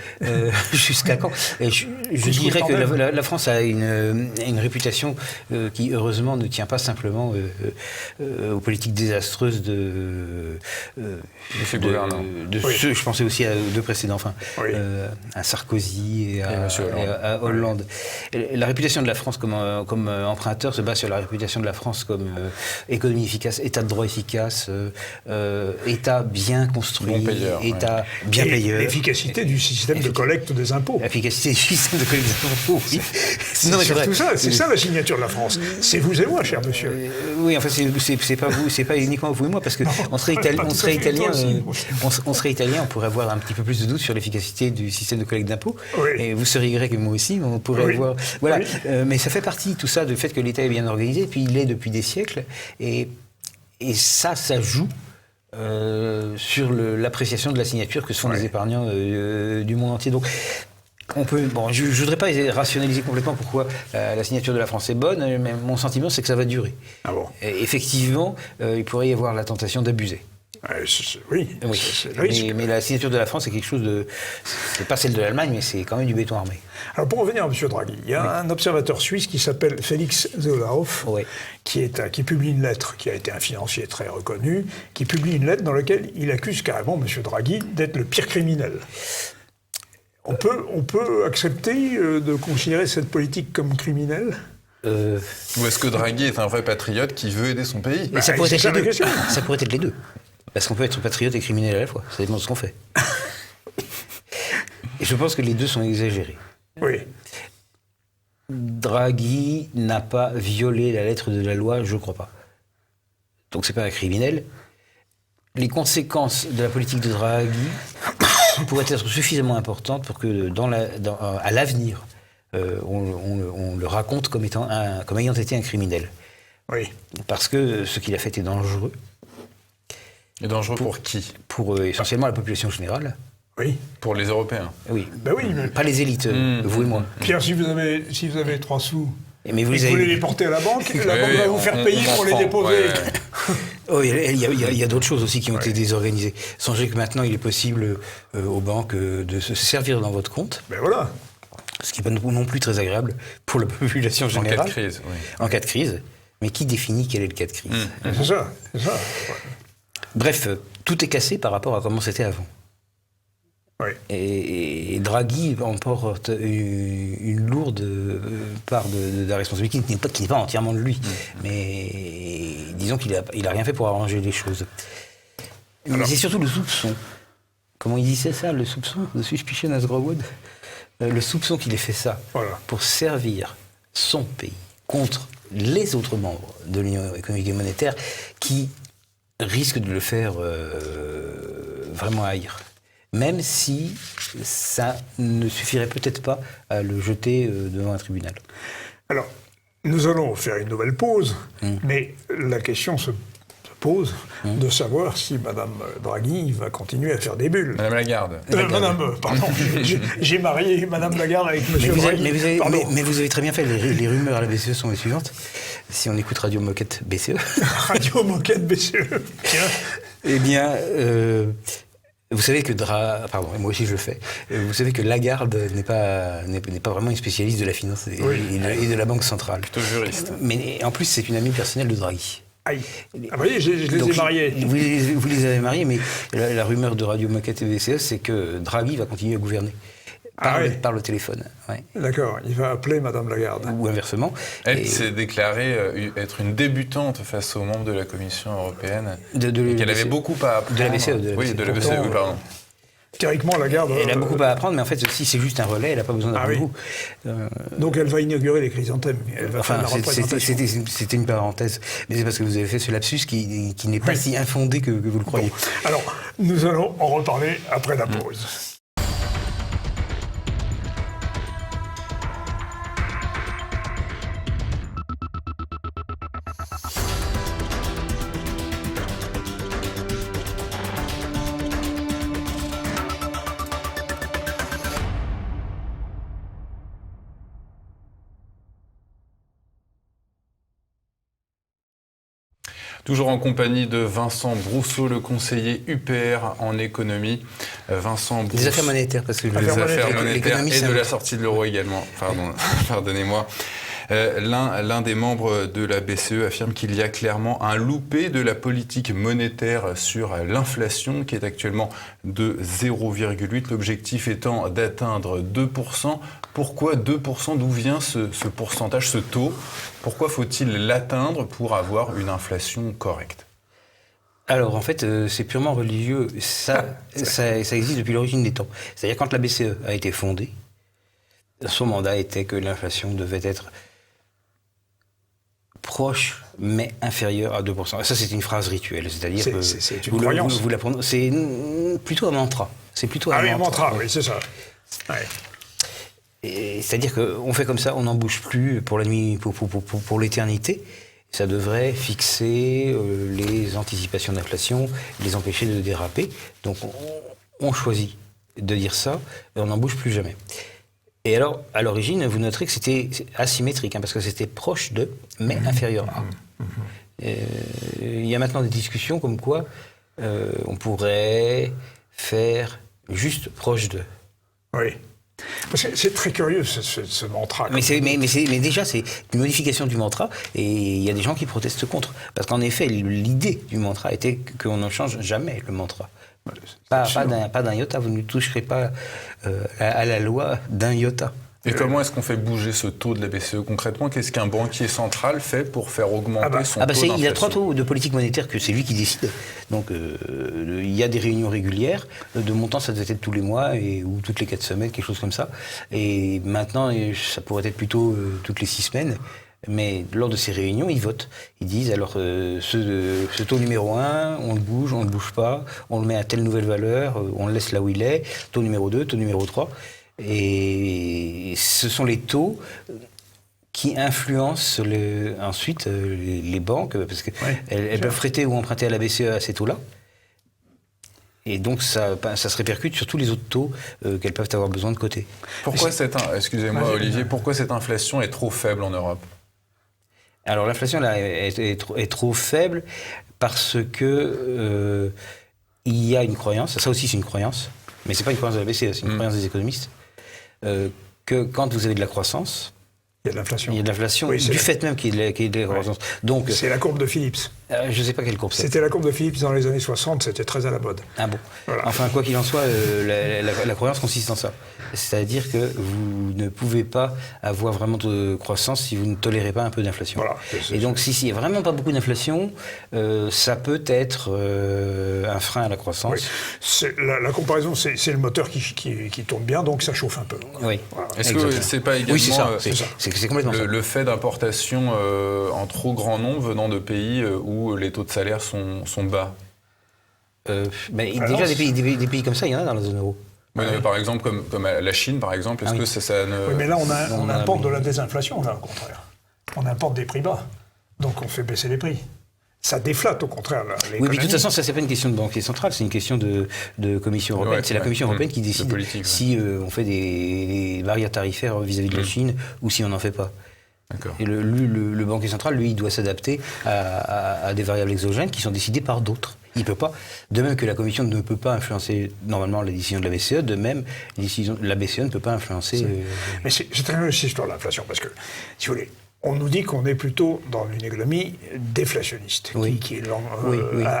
jusqu'à quand je dirais que la France a une réputation qui, heureusement, ne tient pas simplement aux politiques désastreuses de ceux, je pensais aussi à deux précédents, à Sarkozy et à Hollande. La réputation de la France comme emprunteur se base sur la réputation de la France comme économie efficace, État de droit efficace, État bien construit, bon payeur, État bien payeur. L'efficacité du système de collecte des impôts. L'efficacité du système de collecte des impôts, oui. C'est ça la signature de la France. C'est vous et moi, cher monsieur. Oui, enfin, c'est pas vous, c'est pas uniquement vous et moi, parce qu'on serait italien, on pourrait avoir un petit peu plus de doute sur l'efficacité du système de collecte d'impôts. Oui. Et vous seriez grec et moi aussi, on pourrait avoir. Voilà. Oui. Mais ça fait partie, tout ça, du fait que l'État est bien organisé, et puis il l'est depuis des siècles, et ça joue sur l'appréciation de la signature que se font les épargnants du monde entier. Donc, je ne voudrais pas rationaliser complètement pourquoi la signature de la France est bonne, mais mon sentiment, c'est que ça va durer. Ah bon. Et effectivement, il pourrait y avoir la tentation d'abuser. Oui. Mais la signature de la France, c'est quelque chose de... C'est pas celle de l'Allemagne, mais c'est quand même du béton armé. Alors pour revenir à M. Draghi, il y a un observateur suisse qui s'appelle Félix Zollauf, qui publie une lettre, qui a été un financier très reconnu, qui publie une lettre dans laquelle il accuse carrément M. Draghi d'être le pire criminel. On peut accepter de considérer cette politique comme criminelle ? Ou est-ce que Draghi est un vrai patriote qui veut aider son pays ? Ça pourrait être les deux. Ça pourrait être les deux. Parce qu'on peut être patriote et criminel à la fois. Ça dépend de ce qu'on fait. Et je pense que les deux sont exagérés. Oui. Draghi n'a pas violé la lettre de la loi, je ne crois pas. Donc c'est pas un criminel. Les conséquences de la politique de Draghi pourraient être suffisamment importantes pour que à l'avenir, on le raconte comme ayant été un criminel. Oui. Parce que ce qu'il a fait est dangereux. Et dangereux pour qui ? Pour essentiellement la population générale. Oui. Pour les Européens. Oui. Ben oui, mais Pas les élites, vous et moi. Pierre, si vous avez 3 sous Mais et que vous voulez les porter à la banque, la banque va vous faire payer on pour les prend, déposer. Oh, il y a d'autres choses aussi qui ont été désorganisées. Songez que maintenant, il est possible aux banques de se servir dans votre compte, Ben voilà. ce qui n'est pas non plus très agréable pour la population En générale. cas de crise, oui. En cas de crise. Mais qui définit quel est le cas de crise C'est ça. Bref, tout est cassé par rapport à comment c'était avant. Oui. Et Draghi emporte une lourde part de la responsabilité qui n'est pas entièrement de lui. Mais disons qu'il a rien fait pour arranger les choses. Mais c'est surtout le soupçon. Comment il disait ça, le soupçon de Suspicion as Growwood. Le soupçon qu'il ait fait ça pour servir son pays contre les autres membres de l'Union économique et monétaire qui risquent de le faire vraiment haïr. Même si ça ne suffirait peut-être pas à le jeter devant un tribunal. Alors, nous allons faire une nouvelle pause, mais la question se pose de savoir si Mme Draghi va continuer à faire des bulles. Madame Lagarde. Pardon, j'ai marié Mme Lagarde avec M. Draghi. Mais vous avez très bien fait, les rumeurs à la BCE sont les suivantes. Si on écoute Radio Moquette BCE... Radio Moquette BCE, tiens. Eh bien... vous savez que pardon, moi aussi je le fais. Vous savez que Lagarde n'est pas vraiment une spécialiste de la finance et de la Banque centrale. Plutôt juriste. Mais en plus, c'est une amie personnelle de Draghi. Aïe. Ah oui, je les ai mariés. Vous les avez mariés, mais la rumeur de Radio Moquette et BCE, c'est que Draghi va continuer à gouverner. Par le téléphone. Ouais. D'accord, il va appeler Mme Lagarde. Ou inversement. Elle s'est déclarée être une débutante face aux membres de la Commission européenne. Et qu'elle avait beaucoup à apprendre. De la BCE. Oui, de la BCE, oui, pardon. Théoriquement, Lagarde... Elle a beaucoup à apprendre, mais en fait, si c'est juste un relais, elle n'a pas besoin d'apprendre beaucoup. Donc elle va inaugurer les chrysanthèmes. Elle va faire la représentation. C'était une parenthèse. Mais c'est parce que vous avez fait ce lapsus qui n'est pas si infondé que vous le croyez. Bon. Alors, nous allons en reparler après la pause. Toujours en compagnie de Vincent Brousseau, le conseiller UPR en économie. Vincent Brousseau. Des affaires monétaires, parce que les affaires monétaires et de la sortie de l'euro également. Pardon, pardonnez-moi. L'un des membres de la BCE affirme qu'il y a clairement un loupé de la politique monétaire sur l'inflation qui est actuellement de 0,8, l'objectif étant d'atteindre 2%. Pourquoi 2%? D'où vient ce pourcentage, ce taux? Pourquoi faut-il l'atteindre pour avoir une inflation correcte? Alors, en fait, c'est purement religieux. Ça existe depuis l'origine des temps. C'est-à-dire, quand la BCE a été fondée, son mandat était que l'inflation devait être proche, mais inférieure à 2%. Ça, c'est une phrase rituelle. C'est-à-dire que c'est une croyance. C'est plutôt un mantra. C'est plutôt un mantra, oui, c'est ça. Ouais. C'est-à-dire qu'on fait comme ça, on n'en bouge plus pour la nuit, pour l'éternité. Ça devrait fixer les anticipations d'inflation, les empêcher de déraper. Donc on choisit de dire ça et on n'en bouge plus jamais. Et alors, à l'origine, vous noterez que c'était asymétrique, parce que c'était proche de, mais inférieur à. Il y a maintenant des discussions comme quoi on pourrait faire juste proche de. Oui. Parce que c'est très curieux ce mantra. Mais déjà, c'est une modification du mantra, et il y a des gens qui protestent contre. Parce qu'en effet, l'idée du mantra était qu'on ne change jamais le mantra. Pas d'un iota, vous ne toucherez pas à la loi d'un iota. Et comment est-ce qu'on fait bouger ce taux de la BCE concrètement? Qu'est-ce qu'un banquier central fait pour faire augmenter son taux d'inflation? Il y a 3 taux de politique monétaire que c'est lui qui décide. Donc il y a des réunions régulières. De montant, ça devait être tous les mois ou toutes les 4 semaines, quelque chose comme ça. Et maintenant, ça pourrait être plutôt toutes les 6 semaines. Mais lors de ces réunions, ils votent. Ils disent, alors, ce taux numéro 1, on le bouge pas, on le met à telle nouvelle valeur, on le laisse là où il est, taux numéro 2, taux numéro 3. Et ce sont les taux qui influencent ensuite les banques, parce qu'elles peuvent prêter ou emprunter à la BCE à ces taux-là. Et donc ça se répercute sur tous les autres taux qu'elles peuvent avoir besoin de côté. Pourquoi excusez-moi Olivier, pourquoi cette inflation est trop faible en Europe? Alors l'inflation là est trop faible parce que il y a une croyance, ça aussi c'est une croyance, mais c'est pas une croyance de la BCE, c'est une croyance des économistes, que quand vous avez de la croissance, il y a de l'inflation. Il y a de l'inflation, Oui, du fait même qu'il y ait de la croissance. Donc, c'est la courbe de Phillips. Je ne sais pas quelle courbe c'est. C'était la courbe de Phillips dans les années 60, c'était très à la mode. Ah bon. Voilà. Enfin, quoi qu'il en soit, la croyance consiste en ça. C'est-à-dire que vous ne pouvez pas avoir vraiment de croissance si vous ne tolérez pas un peu d'inflation. Voilà, et donc, s'il n'y a vraiment pas beaucoup d'inflation, ça peut être un frein à la croissance. Oui. La comparaison, c'est le moteur qui tourne bien, donc ça chauffe un peu. Oui. Voilà. Est-ce que c'est pas également c'est complètement ça. Le fait d'importation en trop grand nombre venant de pays où les taux de salaire sont bas? Mais déjà, des pays comme ça, il y en a dans la zone euro. Mais par exemple, comme la Chine, par exemple, est-ce que ça ne... Oui, mais là, on importe de la désinflation, là, au contraire. On importe des prix bas. Donc, on fait baisser les prix. Ça déflate, au contraire, l'économie. Oui, mais de toute façon, ça, c'est pas une question de banquier central, c'est une question de Commission européenne. C'est la Commission européenne qui décide si on fait des barrières tarifaires vis-à-vis de la Chine ou si on n'en fait pas. Et le banquier central, lui, il doit s'adapter à des variables exogènes qui sont décidées par d'autres. Il peut pas. De même que la Commission ne peut pas influencer normalement les décisions de la BCE, de même, la BCE ne peut pas influencer... Mais c'est très bien cette histoire de l'inflation, parce que, si vous voulez, on nous dit qu'on est plutôt dans une économie déflationniste, qui est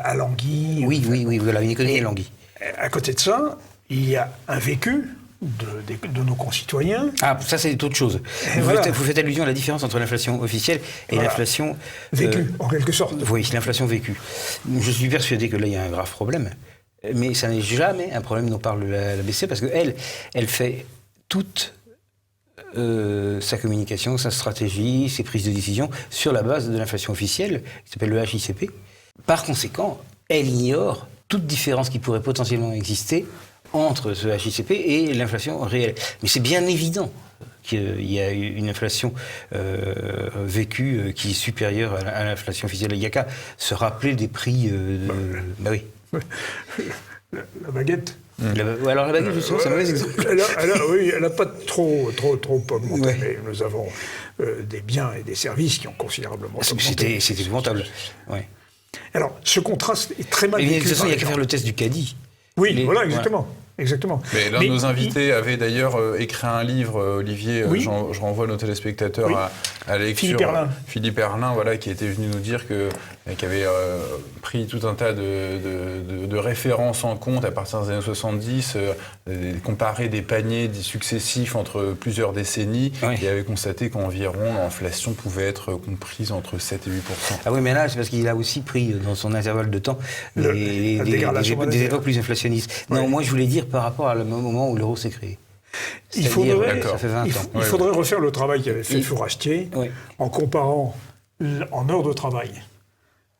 alanguie. Oui, voilà, une économie alanguie. À côté de ça, il y a un vécu de nos concitoyens. Ah, ça c'est autre chose. Vous faites allusion à la différence entre l'inflation officielle et l'inflation... Vécue, en quelque sorte. Oui, l'inflation vécue. Je suis persuadé que là, il y a un grave problème. Mais ça n'est jamais un problème dont parle la BCE, parce qu'elle fait toute sa communication, sa stratégie, ses prises de décision sur la base de l'inflation officielle, qui s'appelle le HICP. Par conséquent, elle ignore toute différence qui pourrait potentiellement exister entre ce HICP et l'inflation réelle. Mais c'est bien évident qu'il y a une inflation vécue qui est supérieure à l'inflation officielle. Il n'y a qu'à se rappeler des prix bah oui. La baguette. Alors la baguette, justement, c'est un mauvais exemple. Elle n'a pas trop augmenté, mais nous avons des biens et des services qui ont considérablement augmenté. C'était épouvantable. Ouais. Alors, ce contraste est très mal vécu. De toute façon, il n'y a qu'à faire le test du caddie. Oui, voilà, exactement. Exactement. Mais l'un de nos invités avait d'ailleurs écrit un livre, Olivier, je renvoie nos téléspectateurs à la lecture. Philippe Erlin, voilà, qui était venu nous dire qui avait pris tout un tas de références en compte à partir des années 70, comparé des paniers successifs entre plusieurs décennies, et avait constaté qu'environ l'inflation pouvait être comprise entre 7 et 8%. Ah oui, mais là, c'est parce qu'il a aussi pris dans son intervalle de temps des époques plus inflationnistes. Non, moi je voulais dire par rapport au moment où l'euro s'est créé. Il faudrait refaire le travail qu'avait fait Fourastier en comparant en heures de travail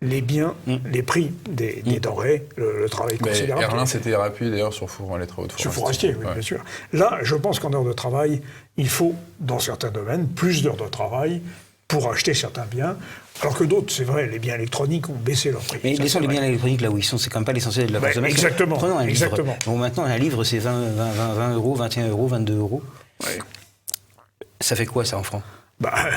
les biens, les prix des denrées, le travail considérable. Erlin s'était rappelé d'ailleurs sur les travaux de Fourastier. Sur Fourastier, oui, bien sûr. Là, je pense qu'en heures de travail, il faut, dans certains domaines, plus d'heures de travail pour acheter certains biens, alors que d'autres, c'est vrai, les biens électroniques ont baissé leur prix. Mais laissons les biens électroniques là où ils sont, c'est quand même pas l'essentiel de la consommation. Exactement. Prenons un livre. Bon, maintenant, un livre, c'est 20 euros, 21 euros, 22 euros. Oui. Ça fait quoi, ça, en francs ?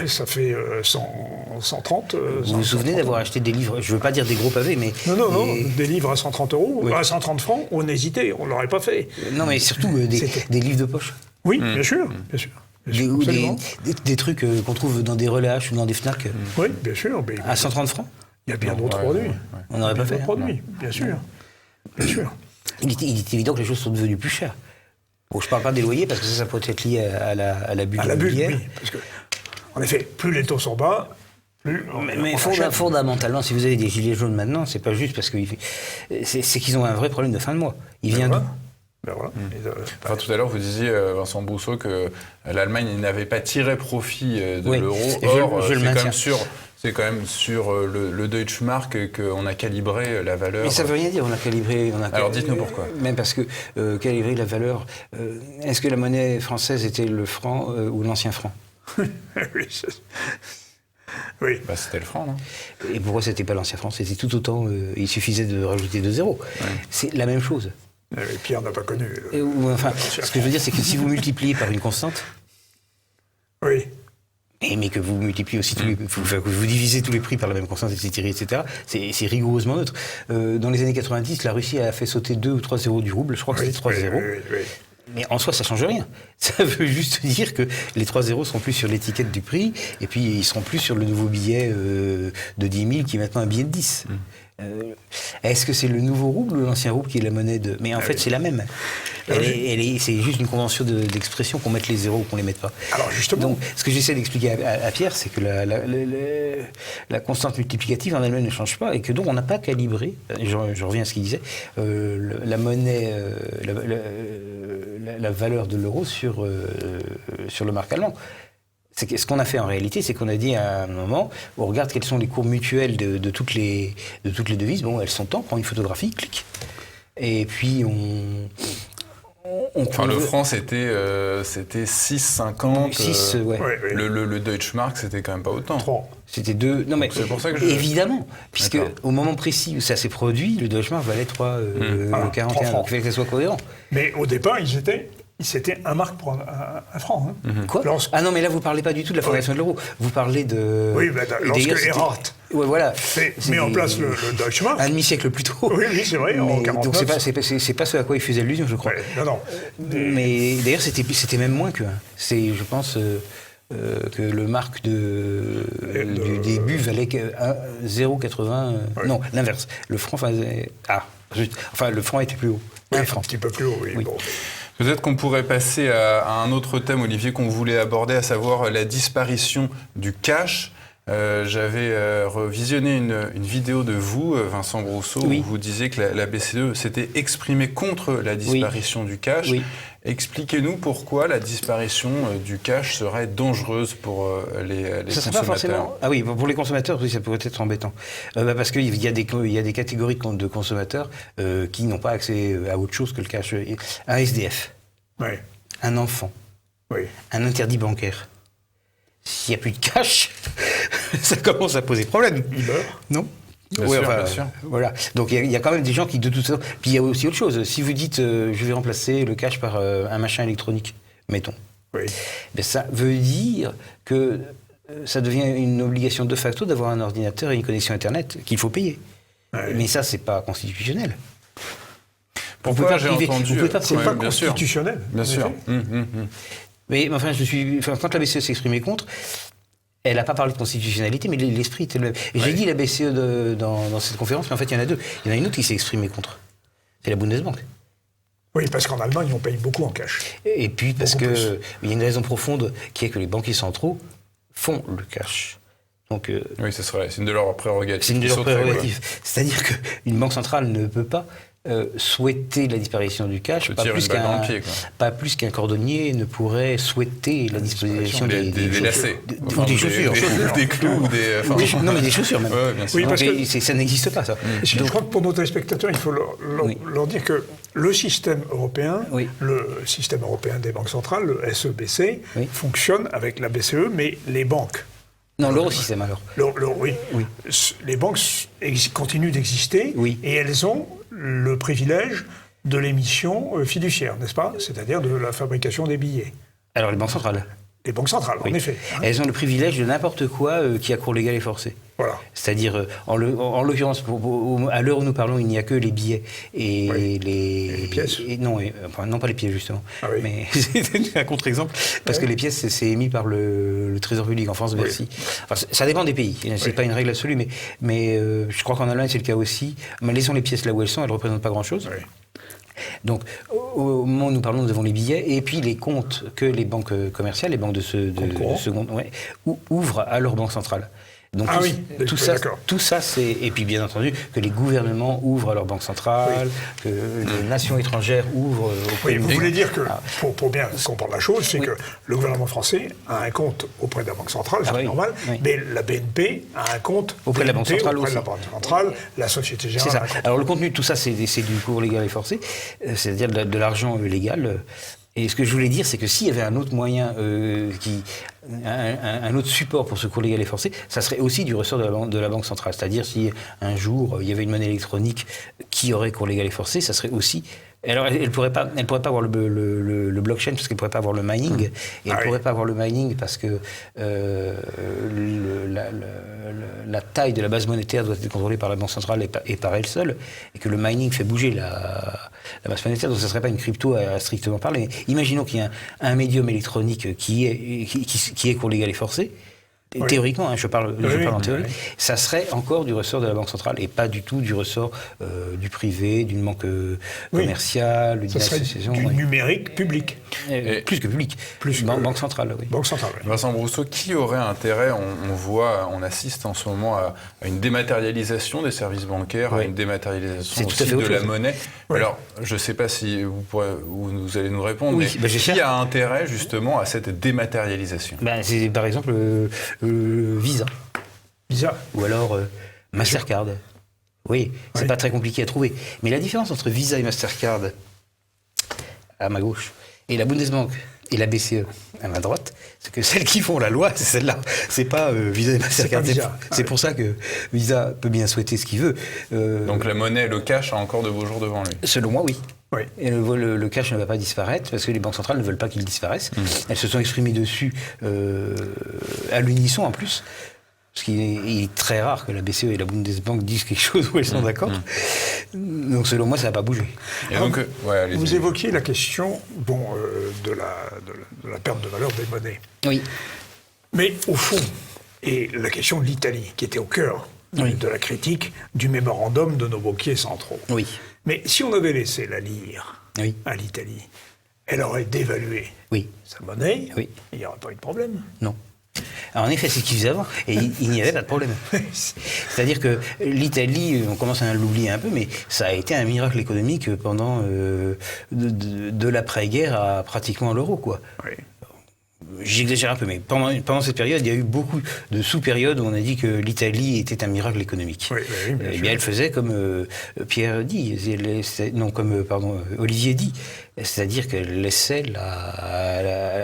Ça fait 130. Vous vous souvenez d'avoir acheté des livres, je ne veux pas dire des gros pavés, mais... Non, des livres à 130 euros, à 130 francs, on hésitait, on ne l'aurait pas fait. Non, mais surtout des livres de poche. Oui, bien sûr, bien sûr. Des trucs qu'on trouve dans des relais H ou dans des FNAC. Oui, bien sûr. Mais à 130 francs. Il y a bien d'autres produits. On n'aurait pas fait. Produits, bien sûr. Bien sûr. Il est évident que les choses sont devenues plus chères. Bon, je ne parle pas des loyers, parce que ça peut être lié à la bulle immobilière. Oui, parce que, en effet, plus les taux sont bas, plus... Mais fondamentalement, si vous avez des gilets jaunes maintenant, c'est pas juste parce que c'est qu'ils ont un vrai problème de fin de mois. Il vient d'où ? Tout à l'heure, vous disiez, Vincent Brousseau, que l'Allemagne n'avait pas tiré profit de l'euro. Or, c'est quand même sur le Deutsche Mark qu'on a calibré la valeur. Mais ça ne veut rien dire, on a calibré. Alors dites-nous pourquoi. Même parce que calibrer la valeur, est-ce que la monnaie française était le franc ou l'ancien franc ? Oui. Bah, c'était le franc, non? Et pourquoi c'était pas l'ancien franc? C'était tout autant. Il suffisait de rajouter 2 zéros. C'est la même chose. Et Pierre n'a pas connu. Enfin, ce que je veux dire, c'est que si vous multipliez par une constante, Oui. mais que vous multipliez aussi que vous divisez tous les prix par la même constante, etc., c'est rigoureusement neutre. Dans les années 90, la Russie a fait sauter 2 ou 3 zéros du rouble. Je crois que c'était 3 zéros. Oui. Mais en soi, ça change rien. Ça veut juste dire que les 3 zéros seront plus sur l'étiquette du prix, et puis ils seront plus sur le nouveau billet de 10 000 qui est maintenant un billet de 10. Est-ce que c'est le nouveau rouble ou l'ancien rouble qui est la monnaie de... Mais en fait, c'est la même. C'est juste une convention d'expression qu'on mette les zéros ou qu'on les mette pas. Alors justement... Donc, ce que j'essaie d'expliquer à Pierre, c'est que la constante multiplicative en elle-même ne change pas, et que donc on n'a pas calibré, je reviens à ce qu'il disait, la monnaie, la valeur de l'euro sur le marque allemand. Ce qu'on a fait en réalité, c'est qu'on a dit à un moment, on regarde quels sont les cours mutuels de toutes les devises. Bon, elles sont temps, on prend une photographie, clic. Et puis Enfin, le franc, c'était 6,50. 6, ouais. Le Deutschmark, c'était quand même pas autant. 3. C'était 2. Non, mais c'est pour ça que évidemment, puisque D'accord. au moment précis où ça s'est produit, le Deutschmark valait 3,41. 3 Donc francs. il fallait que ça soit cohérent. Mais au départ, c'était un marque pour un franc. Hein. Quoi? Ah non, mais là, vous parlez pas du tout de la fondation de l'euro. Vous parlez de... Oui, bah, lorsque Erhardt voilà. met en place le Deutschmark. Un demi-siècle plus tôt. Oui, c'est vrai, en Mais, 49. donc c'est pas ce à quoi il faisait allusion, je crois. Ouais, non. Mais d'ailleurs, c'était même moins que 1. C'est, je pense, que le marque du début valait 0,80. Non, l'inverse. Le franc faisait... le franc était plus haut. Oui, Un franc. un petit peu plus haut, oui. Oui. Bon. Peut-être qu'on pourrait passer à un autre thème, Olivier, qu'on voulait aborder, à savoir la disparition du cash. J'avais revisionné une vidéo de vous, Vincent Brousseau, Oui. où vous disiez que la BCE s'était exprimée contre la disparition du cash. Oui. Expliquez-nous pourquoi la disparition du cash serait dangereuse pour les Ça serait consommateurs. pas forcément... Ah oui, pour les consommateurs, oui, ça pourrait être embêtant. Parce qu'il y a des catégories de consommateurs qui n'ont pas accès à autre chose que le cash. Un SDF, Oui. un enfant, Oui. un interdit bancaire. S'il n'y a plus de cash, ça commence à poser problème. Il meurt. Non? Bien Oui, sûr, enfin, bien sûr. Voilà. Donc il y a quand même des gens qui, de toute façon... Puis il y a aussi autre chose. Si vous dites je vais remplacer le cash par un machin électronique, mettons, Oui. ben, ça veut dire que ça devient une obligation de facto d'avoir un ordinateur et une connexion Internet qu'il faut payer. Ouais. Mais ça, c'est pas constitutionnel. Pourquoi j'ai priver- entendu... vous pouvez pas C'est Ouais, pas bien sûr. constitutionnel. Bien en sûr. effet. Mais enfin, quand la BCE s'est exprimée contre, elle n'a pas parlé de constitutionnalité, mais l'esprit était le même. Et j'ai dit la BCE dans cette conférence, mais en fait, il y en a deux. Il y en a une autre qui s'est exprimée contre. C'est la Bundesbank. Oui, parce qu'en Allemagne, on paye beaucoup en cash. Et puis parce Beaucoup qu'il y a une raison profonde qui est que les banquiers centraux font le cash. Donc, Oui, c'est une de leurs prérogatives. c'est une de qui leurs sauterait, prérogatives. C'est-à-dire qu'une banque centrale ne peut pas souhaiter la disparition du cash, Se tire une balle dans le pied, quoi. pas plus qu'un cordonnier ne pourrait souhaiter la disparition Des lacets. ou des chaussures. Des clous, ou des... enfin, Non, mais des chaussures même. Ouais, bien sûr. Oui, parce Donc, que- ça n'existe pas, ça. Je crois que pour nos téléspectateurs, il faut leur dire que le système européen, Oui. le système européen des banques centrales, le SEBC, Oui. fonctionne avec la BCE, mais les banques. Non, l'eurosystème alors. Oui. Oui. Les banques continuent d'exister Oui. et elles ont le privilège de l'émission fiduciaire, n'est-ce pas? C'est-à-dire de la fabrication des billets. Alors les banques centrales. Les banques centrales, Oui. en effet. Hein. Elles ont le privilège de n'importe quoi qui a cours légal et forcé. Voilà. C'est-à-dire, en l'occurrence, à l'heure où nous parlons, il n'y a que les billets et Oui. les pièces. Non, pas les pièces, justement. Ah oui. Mais c'est un contre-exemple, parce que les pièces, c'est émis par le Trésor public en France, Bercy. Enfin, ça dépend des pays. C'est Oui. pas une règle absolue, mais je crois qu'en Allemagne, c'est le cas aussi. Mais laissons les pièces là où elles sont, elles ne représentent pas grand-chose. Oui. Donc, au moment où nous parlons, nous avons les billets et puis les comptes que les banques commerciales, les banques de seconde, ouvrent à leur banque centrale. Donc, Ah tout ça, c'est... Et puis, bien entendu, que les gouvernements ouvrent à leur banque centrale, que les nations étrangères ouvrent auprès Oui, de vous nous. voulez dire que, Ah. pour bien comprendre la chose, c'est Oui. que le gouvernement français a un compte auprès de la Banque centrale, c'est Ah oui, normal, oui. mais la BNP a un compte Auprès de la Banque BNP, centrale auprès de la aussi. Banque centrale, la Société C'est Générale ça. a un compte. Alors, le contenu de tout ça, c'est du cours légal et forcé, c'est-à-dire de l'argent légal. Et ce que je voulais dire, c'est que s'il y avait un autre moyen, un autre support pour ce cours légal et forcé, ça serait aussi du ressort de la Banque centrale. C'est-à-dire si un jour il y avait une monnaie électronique qui aurait cours légal et forcé, ça serait aussi... Alors, elle ne pourrait pas avoir le blockchain parce qu'elle ne pourrait pas avoir le mining. Et elle ne pourrait pas avoir le mining parce que la taille de la base monétaire doit être contrôlée par la Banque centrale et par elle seule. Et que le mining fait bouger la base monétaire. Donc, ça ne serait pas une crypto à strictement parler. Mais imaginons qu'il y a un médium électronique qui est cours légal et forcé. Théoriquement, je parle en théorie, ça serait encore du ressort de la Banque centrale et pas du tout du ressort du privé, d'une banque commerciale, d'une association. Du numérique public. Plus que public. Banque centrale, oui. Banque centrale, oui. Vincent Brousseau, qui aurait intérêt, on assiste en ce moment à une dématérialisation des services bancaires, à une dématérialisation aussi de la monnaie. Oui. Alors, je ne sais pas si vous allez nous répondre, mais qui a intérêt justement à cette dématérialisation? C'est par exemple... Visa. Ou alors Mastercard. Oui, c'est pas très compliqué à trouver. Mais la différence entre Visa et Mastercard, à ma gauche, et la Bundesbank et la BCE, à ma droite, c'est que celles qui font la loi, c'est celle-là. C'est pas Visa et Mastercard. C'est pour ça que Visa peut bien souhaiter ce qu'il veut. Donc la monnaie, le cash a encore de beaux jours devant lui. Selon moi, oui. Oui. Et le cash ne va pas disparaître parce que les banques centrales ne veulent pas qu'il disparaisse. Elles se sont exprimées dessus à l'unisson en plus. Parce qu'il est très rare que la BCE et la Bundesbank disent quelque chose où elles sont d'accord. Donc selon moi, ça ne va pas bouger. Et donc, vous évoquiez la question de la perte de valeur des monnaies. Oui. Mais au fond, et la question de l'Italie, qui était au cœur de la critique du mémorandum de nos banquiers centraux. Oui. Mais si on avait laissé la lire à l'Italie, elle aurait dévalué sa monnaie, il n'y aurait pas eu de problème. Non. Alors en effet, c'est ce qu'ils faisaient avant, et il n'y avait pas de problème. C'est-à-dire que l'Italie, on commence à l'oublier un peu, mais ça a été un miracle économique pendant de l'après-guerre à pratiquement l'euro, quoi. Oui. J'exagère un peu, mais pendant cette période, il y a eu beaucoup de sous-périodes où on a dit que l'Italie était un miracle économique. Eh bien, elle faisait comme Pierre dit, Olivier dit, c'est-à-dire qu'elle laissait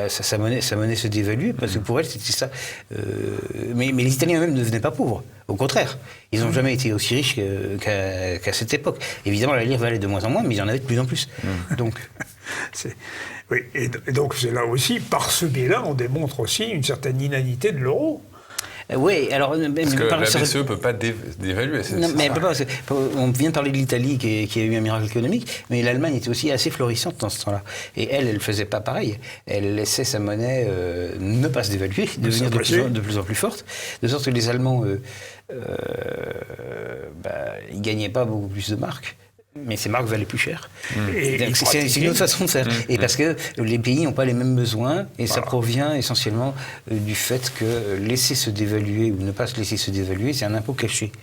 sa monnaie se dévaluer, parce que pour elle, c'était ça. Mais les Italiens eux-mêmes ne devenaient pas pauvres. Au contraire, ils n'ont jamais été aussi riches qu'à cette époque. Évidemment, la lire valait de moins en moins, mais il y en avait de plus en plus. Donc... Oui, et donc c'est là aussi, par ce biais-là, on démontre aussi une certaine inanité de l'euro. Oui, alors... Parce que la BCE ne peut pas dévaluer. Mais elle peut pas, on vient de parler de l'Italie qui a eu un miracle économique, mais l'Allemagne était aussi assez florissante dans ce temps-là. Et elle ne faisait pas pareil. Elle laissait sa monnaie ne pas se dévaluer, devenir de plus en plus forte, de sorte que les Allemands, ils ne gagnaient pas beaucoup plus de marques. Mais ces marques valaient plus cher. C'est une autre façon de faire. Et parce que les pays n'ont pas les mêmes besoins, et ça provient essentiellement du fait que laisser se dévaluer ou ne pas se laisser se dévaluer, c'est un impôt caché.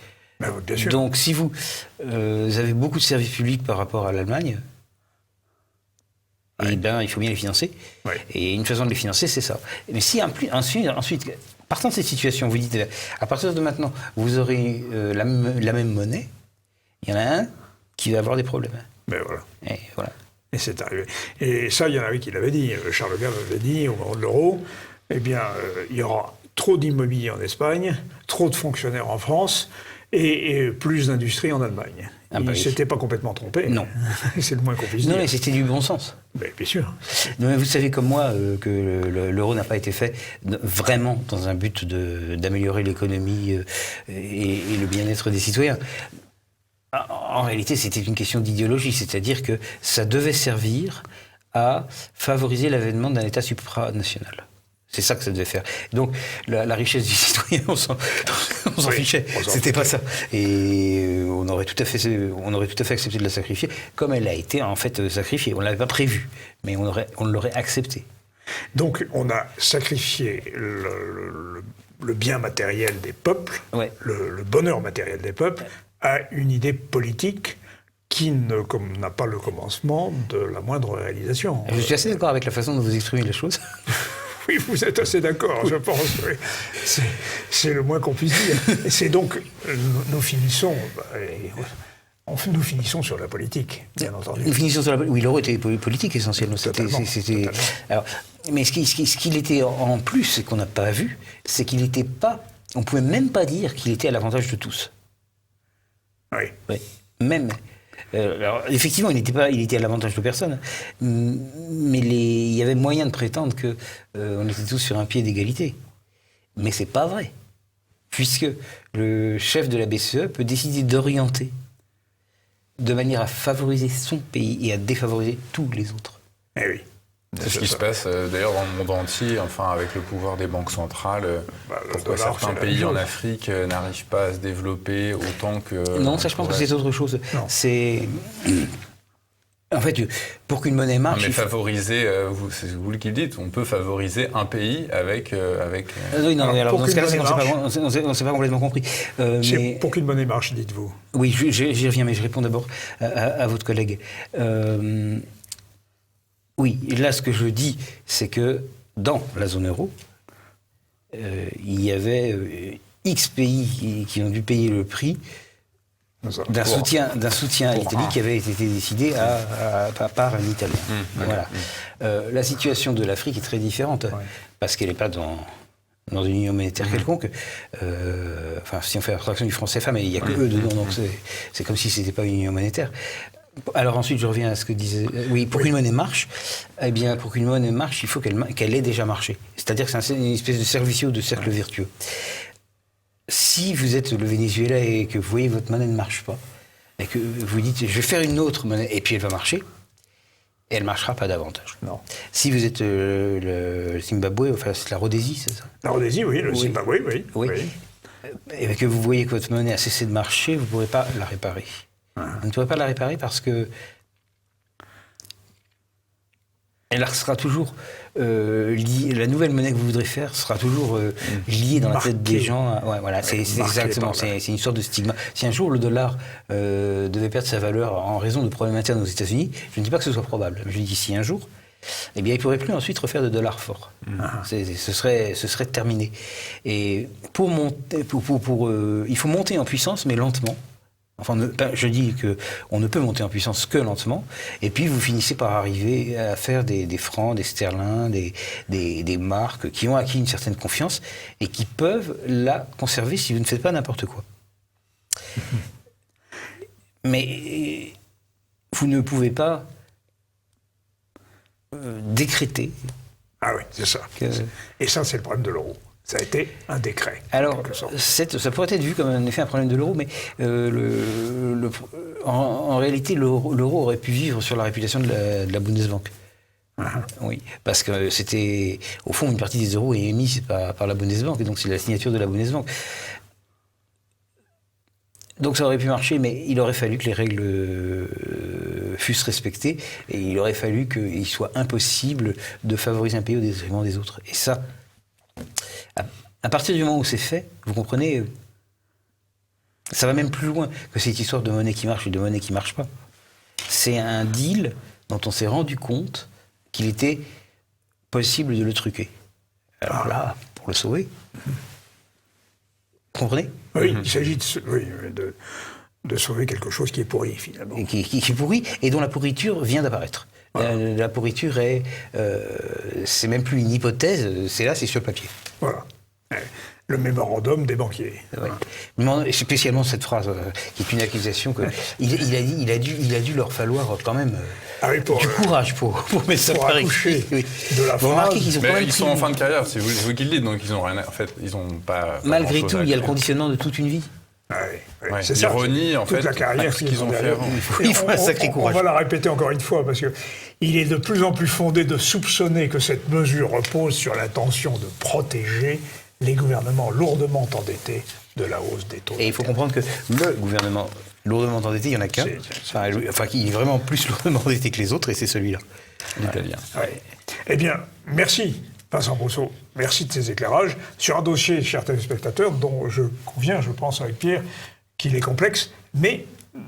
Bien sûr. Donc si vous avez beaucoup de services publics par rapport à l'Allemagne, il faut bien les financer. Ouais. Et une façon de les financer, c'est ça. Mais si ensuite, partant de cette situation, vous dites, à partir de maintenant, vous aurez la même monnaie, il y en a un qui va avoir des problèmes. Mais voilà. Et c'est arrivé. Et ça, il y en avait qui l'avaient dit. Charles Gave avait dit, au moment de l'euro, il y aura trop d'immobilier en Espagne, trop de fonctionnaires en France, et plus d'industrie en Allemagne. Il ne s'était pas complètement trompé. Non. C'est le moins qu'on puisse dire. Non, mais c'était du bon sens. Mais bien sûr. Non, mais vous savez comme moi que l'euro n'a pas été fait vraiment dans un but d'améliorer l'économie et le bien-être des citoyens. En réalité, c'était une question d'idéologie, c'est-à-dire que ça devait servir à favoriser l'avènement d'un État supranational. C'est ça que ça devait faire. Donc, la richesse du citoyen, on s'en fichait. C'était pas ça. Et on aurait tout à fait accepté de la sacrifier, comme elle a été en fait sacrifiée. On ne l'avait pas prévu, mais on l'aurait accepté. Donc, on a sacrifié le bien matériel des peuples, le bonheur matériel des peuples, à une idée politique qui n'a pas le commencement de la moindre réalisation. Je suis assez d'accord avec la façon dont vous exprimez les choses. Oui, vous êtes assez d'accord, je pense. Oui. C'est le moins qu'on puisse dire. Et c'est donc, nous finissons Nous finissons sur la politique, bien entendu. Nous finissons sur la politique. Oui, l'euro était politique essentiellement. Totalement. Alors, mais ce qu'il était en plus, et qu'on n'a pas vu, c'est qu'il n'était pas. On ne pouvait même pas dire qu'il était à l'avantage de tous. Oui. Oui. Même. Alors, effectivement, il était à l'avantage de personne. Mais il y avait moyen de prétendre qu'on était tous sur un pied d'égalité. Mais c'est pas vrai. Puisque le chef de la BCE peut décider d'orienter de manière à favoriser son pays et à défavoriser tous les autres. Eh oui. C'est ce qui se passe d'ailleurs dans le monde entier, enfin avec le pouvoir des banques centrales. Pourquoi certains pays en Afrique n'arrivent pas à se développer autant que... Non, ça je pense que c'est autre chose. Non. C'est... En fait, pour qu'une monnaie marche... Non, mais favoriser, c'est vous qui le dites, on peut favoriser un pays avec... Oui, non, mais alors dans ce cas-là, on ne s'est pas complètement compris. Mais... Pour qu'une monnaie marche, dites-vous. Oui, j'y reviens, mais je réponds d'abord à votre collègue. Oui, là, ce que je dis, c'est que dans la zone euro, il y avait X pays qui ont dû payer le prix d'un soutien à l'Italie qui avait été décidé par un Italien. Voilà. La situation de l'Afrique est très différente, parce qu'elle n'est pas dans une union monétaire quelconque. Enfin, si on fait abstraction du franc CFA, mais il n'y a que eux dedans, donc c'est comme si ce n'était pas une union monétaire. Alors ensuite, je reviens à ce que disait... Oui, pour qu'une monnaie marche, eh bien, pour qu'une monnaie marche, il faut qu'elle ait déjà marché. C'est-à-dire que c'est une espèce de cercle vicieux ou de cercle vertueux. Si vous êtes le Venezuela et que vous voyez que votre monnaie ne marche pas, et que vous dites, je vais faire une autre monnaie, et puis elle va marcher, elle ne marchera pas davantage. Non. Si vous êtes le Zimbabwe, enfin c'est la Rhodésie, c'est ça? La Rhodésie, oui, le Zimbabwe, oui. Et que vous voyez que votre monnaie a cessé de marcher, vous ne pourrez pas la réparer. Vous ne pourrez pas la réparer parce que elle sera toujours liée, la nouvelle monnaie que vous voudrez faire sera toujours liée dans la tête des gens. Ouais, voilà, c'est exactement, c'est une sorte de stigma. Si un jour le dollar devait perdre sa valeur en raison de problèmes internes aux États-Unis, je ne dis pas que ce soit probable, mais je dis si un jour, eh bien, il ne pourrait plus ensuite refaire de dollars forts. Ce serait terminé. Et pour monter, il faut monter en puissance, mais lentement. Enfin, je dis qu'on ne peut monter en puissance que lentement, et puis vous finissez par arriver à faire des francs, des sterlins, des marques qui ont acquis une certaine confiance et qui peuvent la conserver si vous ne faites pas n'importe quoi. Mais vous ne pouvez pas décréter. Ah oui, c'est ça. Et ça, c'est le problème de l'euro. Ça a été un décret. Alors, ça pourrait être vu comme en effet un problème de l'euro, mais en réalité, l'euro aurait pu vivre sur la réputation de la Bundesbank. Oui, parce que c'était, au fond, une partie des euros est émise par la Bundesbank, et donc c'est la signature de la Bundesbank. Donc ça aurait pu marcher, mais il aurait fallu que les règles fussent respectées, et il aurait fallu qu'il soit impossible de favoriser un pays au détriment des autres. Et ça... À partir du moment où c'est fait, vous comprenez, ça va même plus loin que cette histoire de monnaie qui marche et de monnaie qui ne marche pas. C'est un deal dont on s'est rendu compte qu'il était possible de le truquer. Alors là, pour le sauver, vous comprenez? Oui, il s'agit de sauver quelque chose qui est pourri, finalement. Et qui est pourri, et dont la pourriture vient d'apparaître. Voilà. La pourriture c'est même plus une hypothèse, c'est sur le papier. Voilà. Le mémorandum des banquiers. Ouais. Spécialement cette phrase, qui est une accusation que il a dû leur falloir quand même du courage pour mettre ça par écrit. De la phrase. Ils sont en fin de carrière, c'est vous qui le dites, donc ils ont rien. En fait, ils ont pas. Malgré tout, il y a le conditionnement de toute une vie. C'est ça. L'ironie, en fait, toute la carrière qu'ils ont fait avant. Il faut un sacré courage. On va la répéter encore une fois, parce qu'il est de plus en plus fondé de soupçonner que cette mesure repose sur l'intention de protéger les gouvernements lourdement endettés de la hausse des taux. Et il faut comprendre que le gouvernement lourdement endetté, il n'y en a qu'un, qui est vraiment plus lourdement endetté que les autres, et c'est celui-là. L'italien. Eh bien, merci Vincent Brousseau, merci de ces éclairages sur un dossier, chers téléspectateurs, dont je conviens, je pense avec Pierre, qu'il est complexe, mais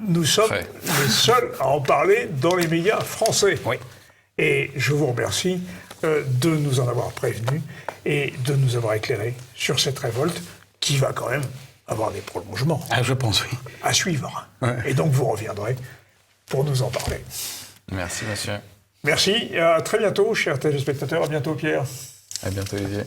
nous sommes les seuls à en parler dans les médias français. Oui. Et je vous remercie de nous en avoir prévenus et de nous avoir éclairés sur cette révolte qui va quand même avoir des prolongements Ah, je pense, oui. à suivre. Ouais. Et donc vous reviendrez pour nous en parler. Merci, monsieur. Merci, et à très bientôt, chers téléspectateurs. À bientôt, Pierre. À bientôt, Olivier.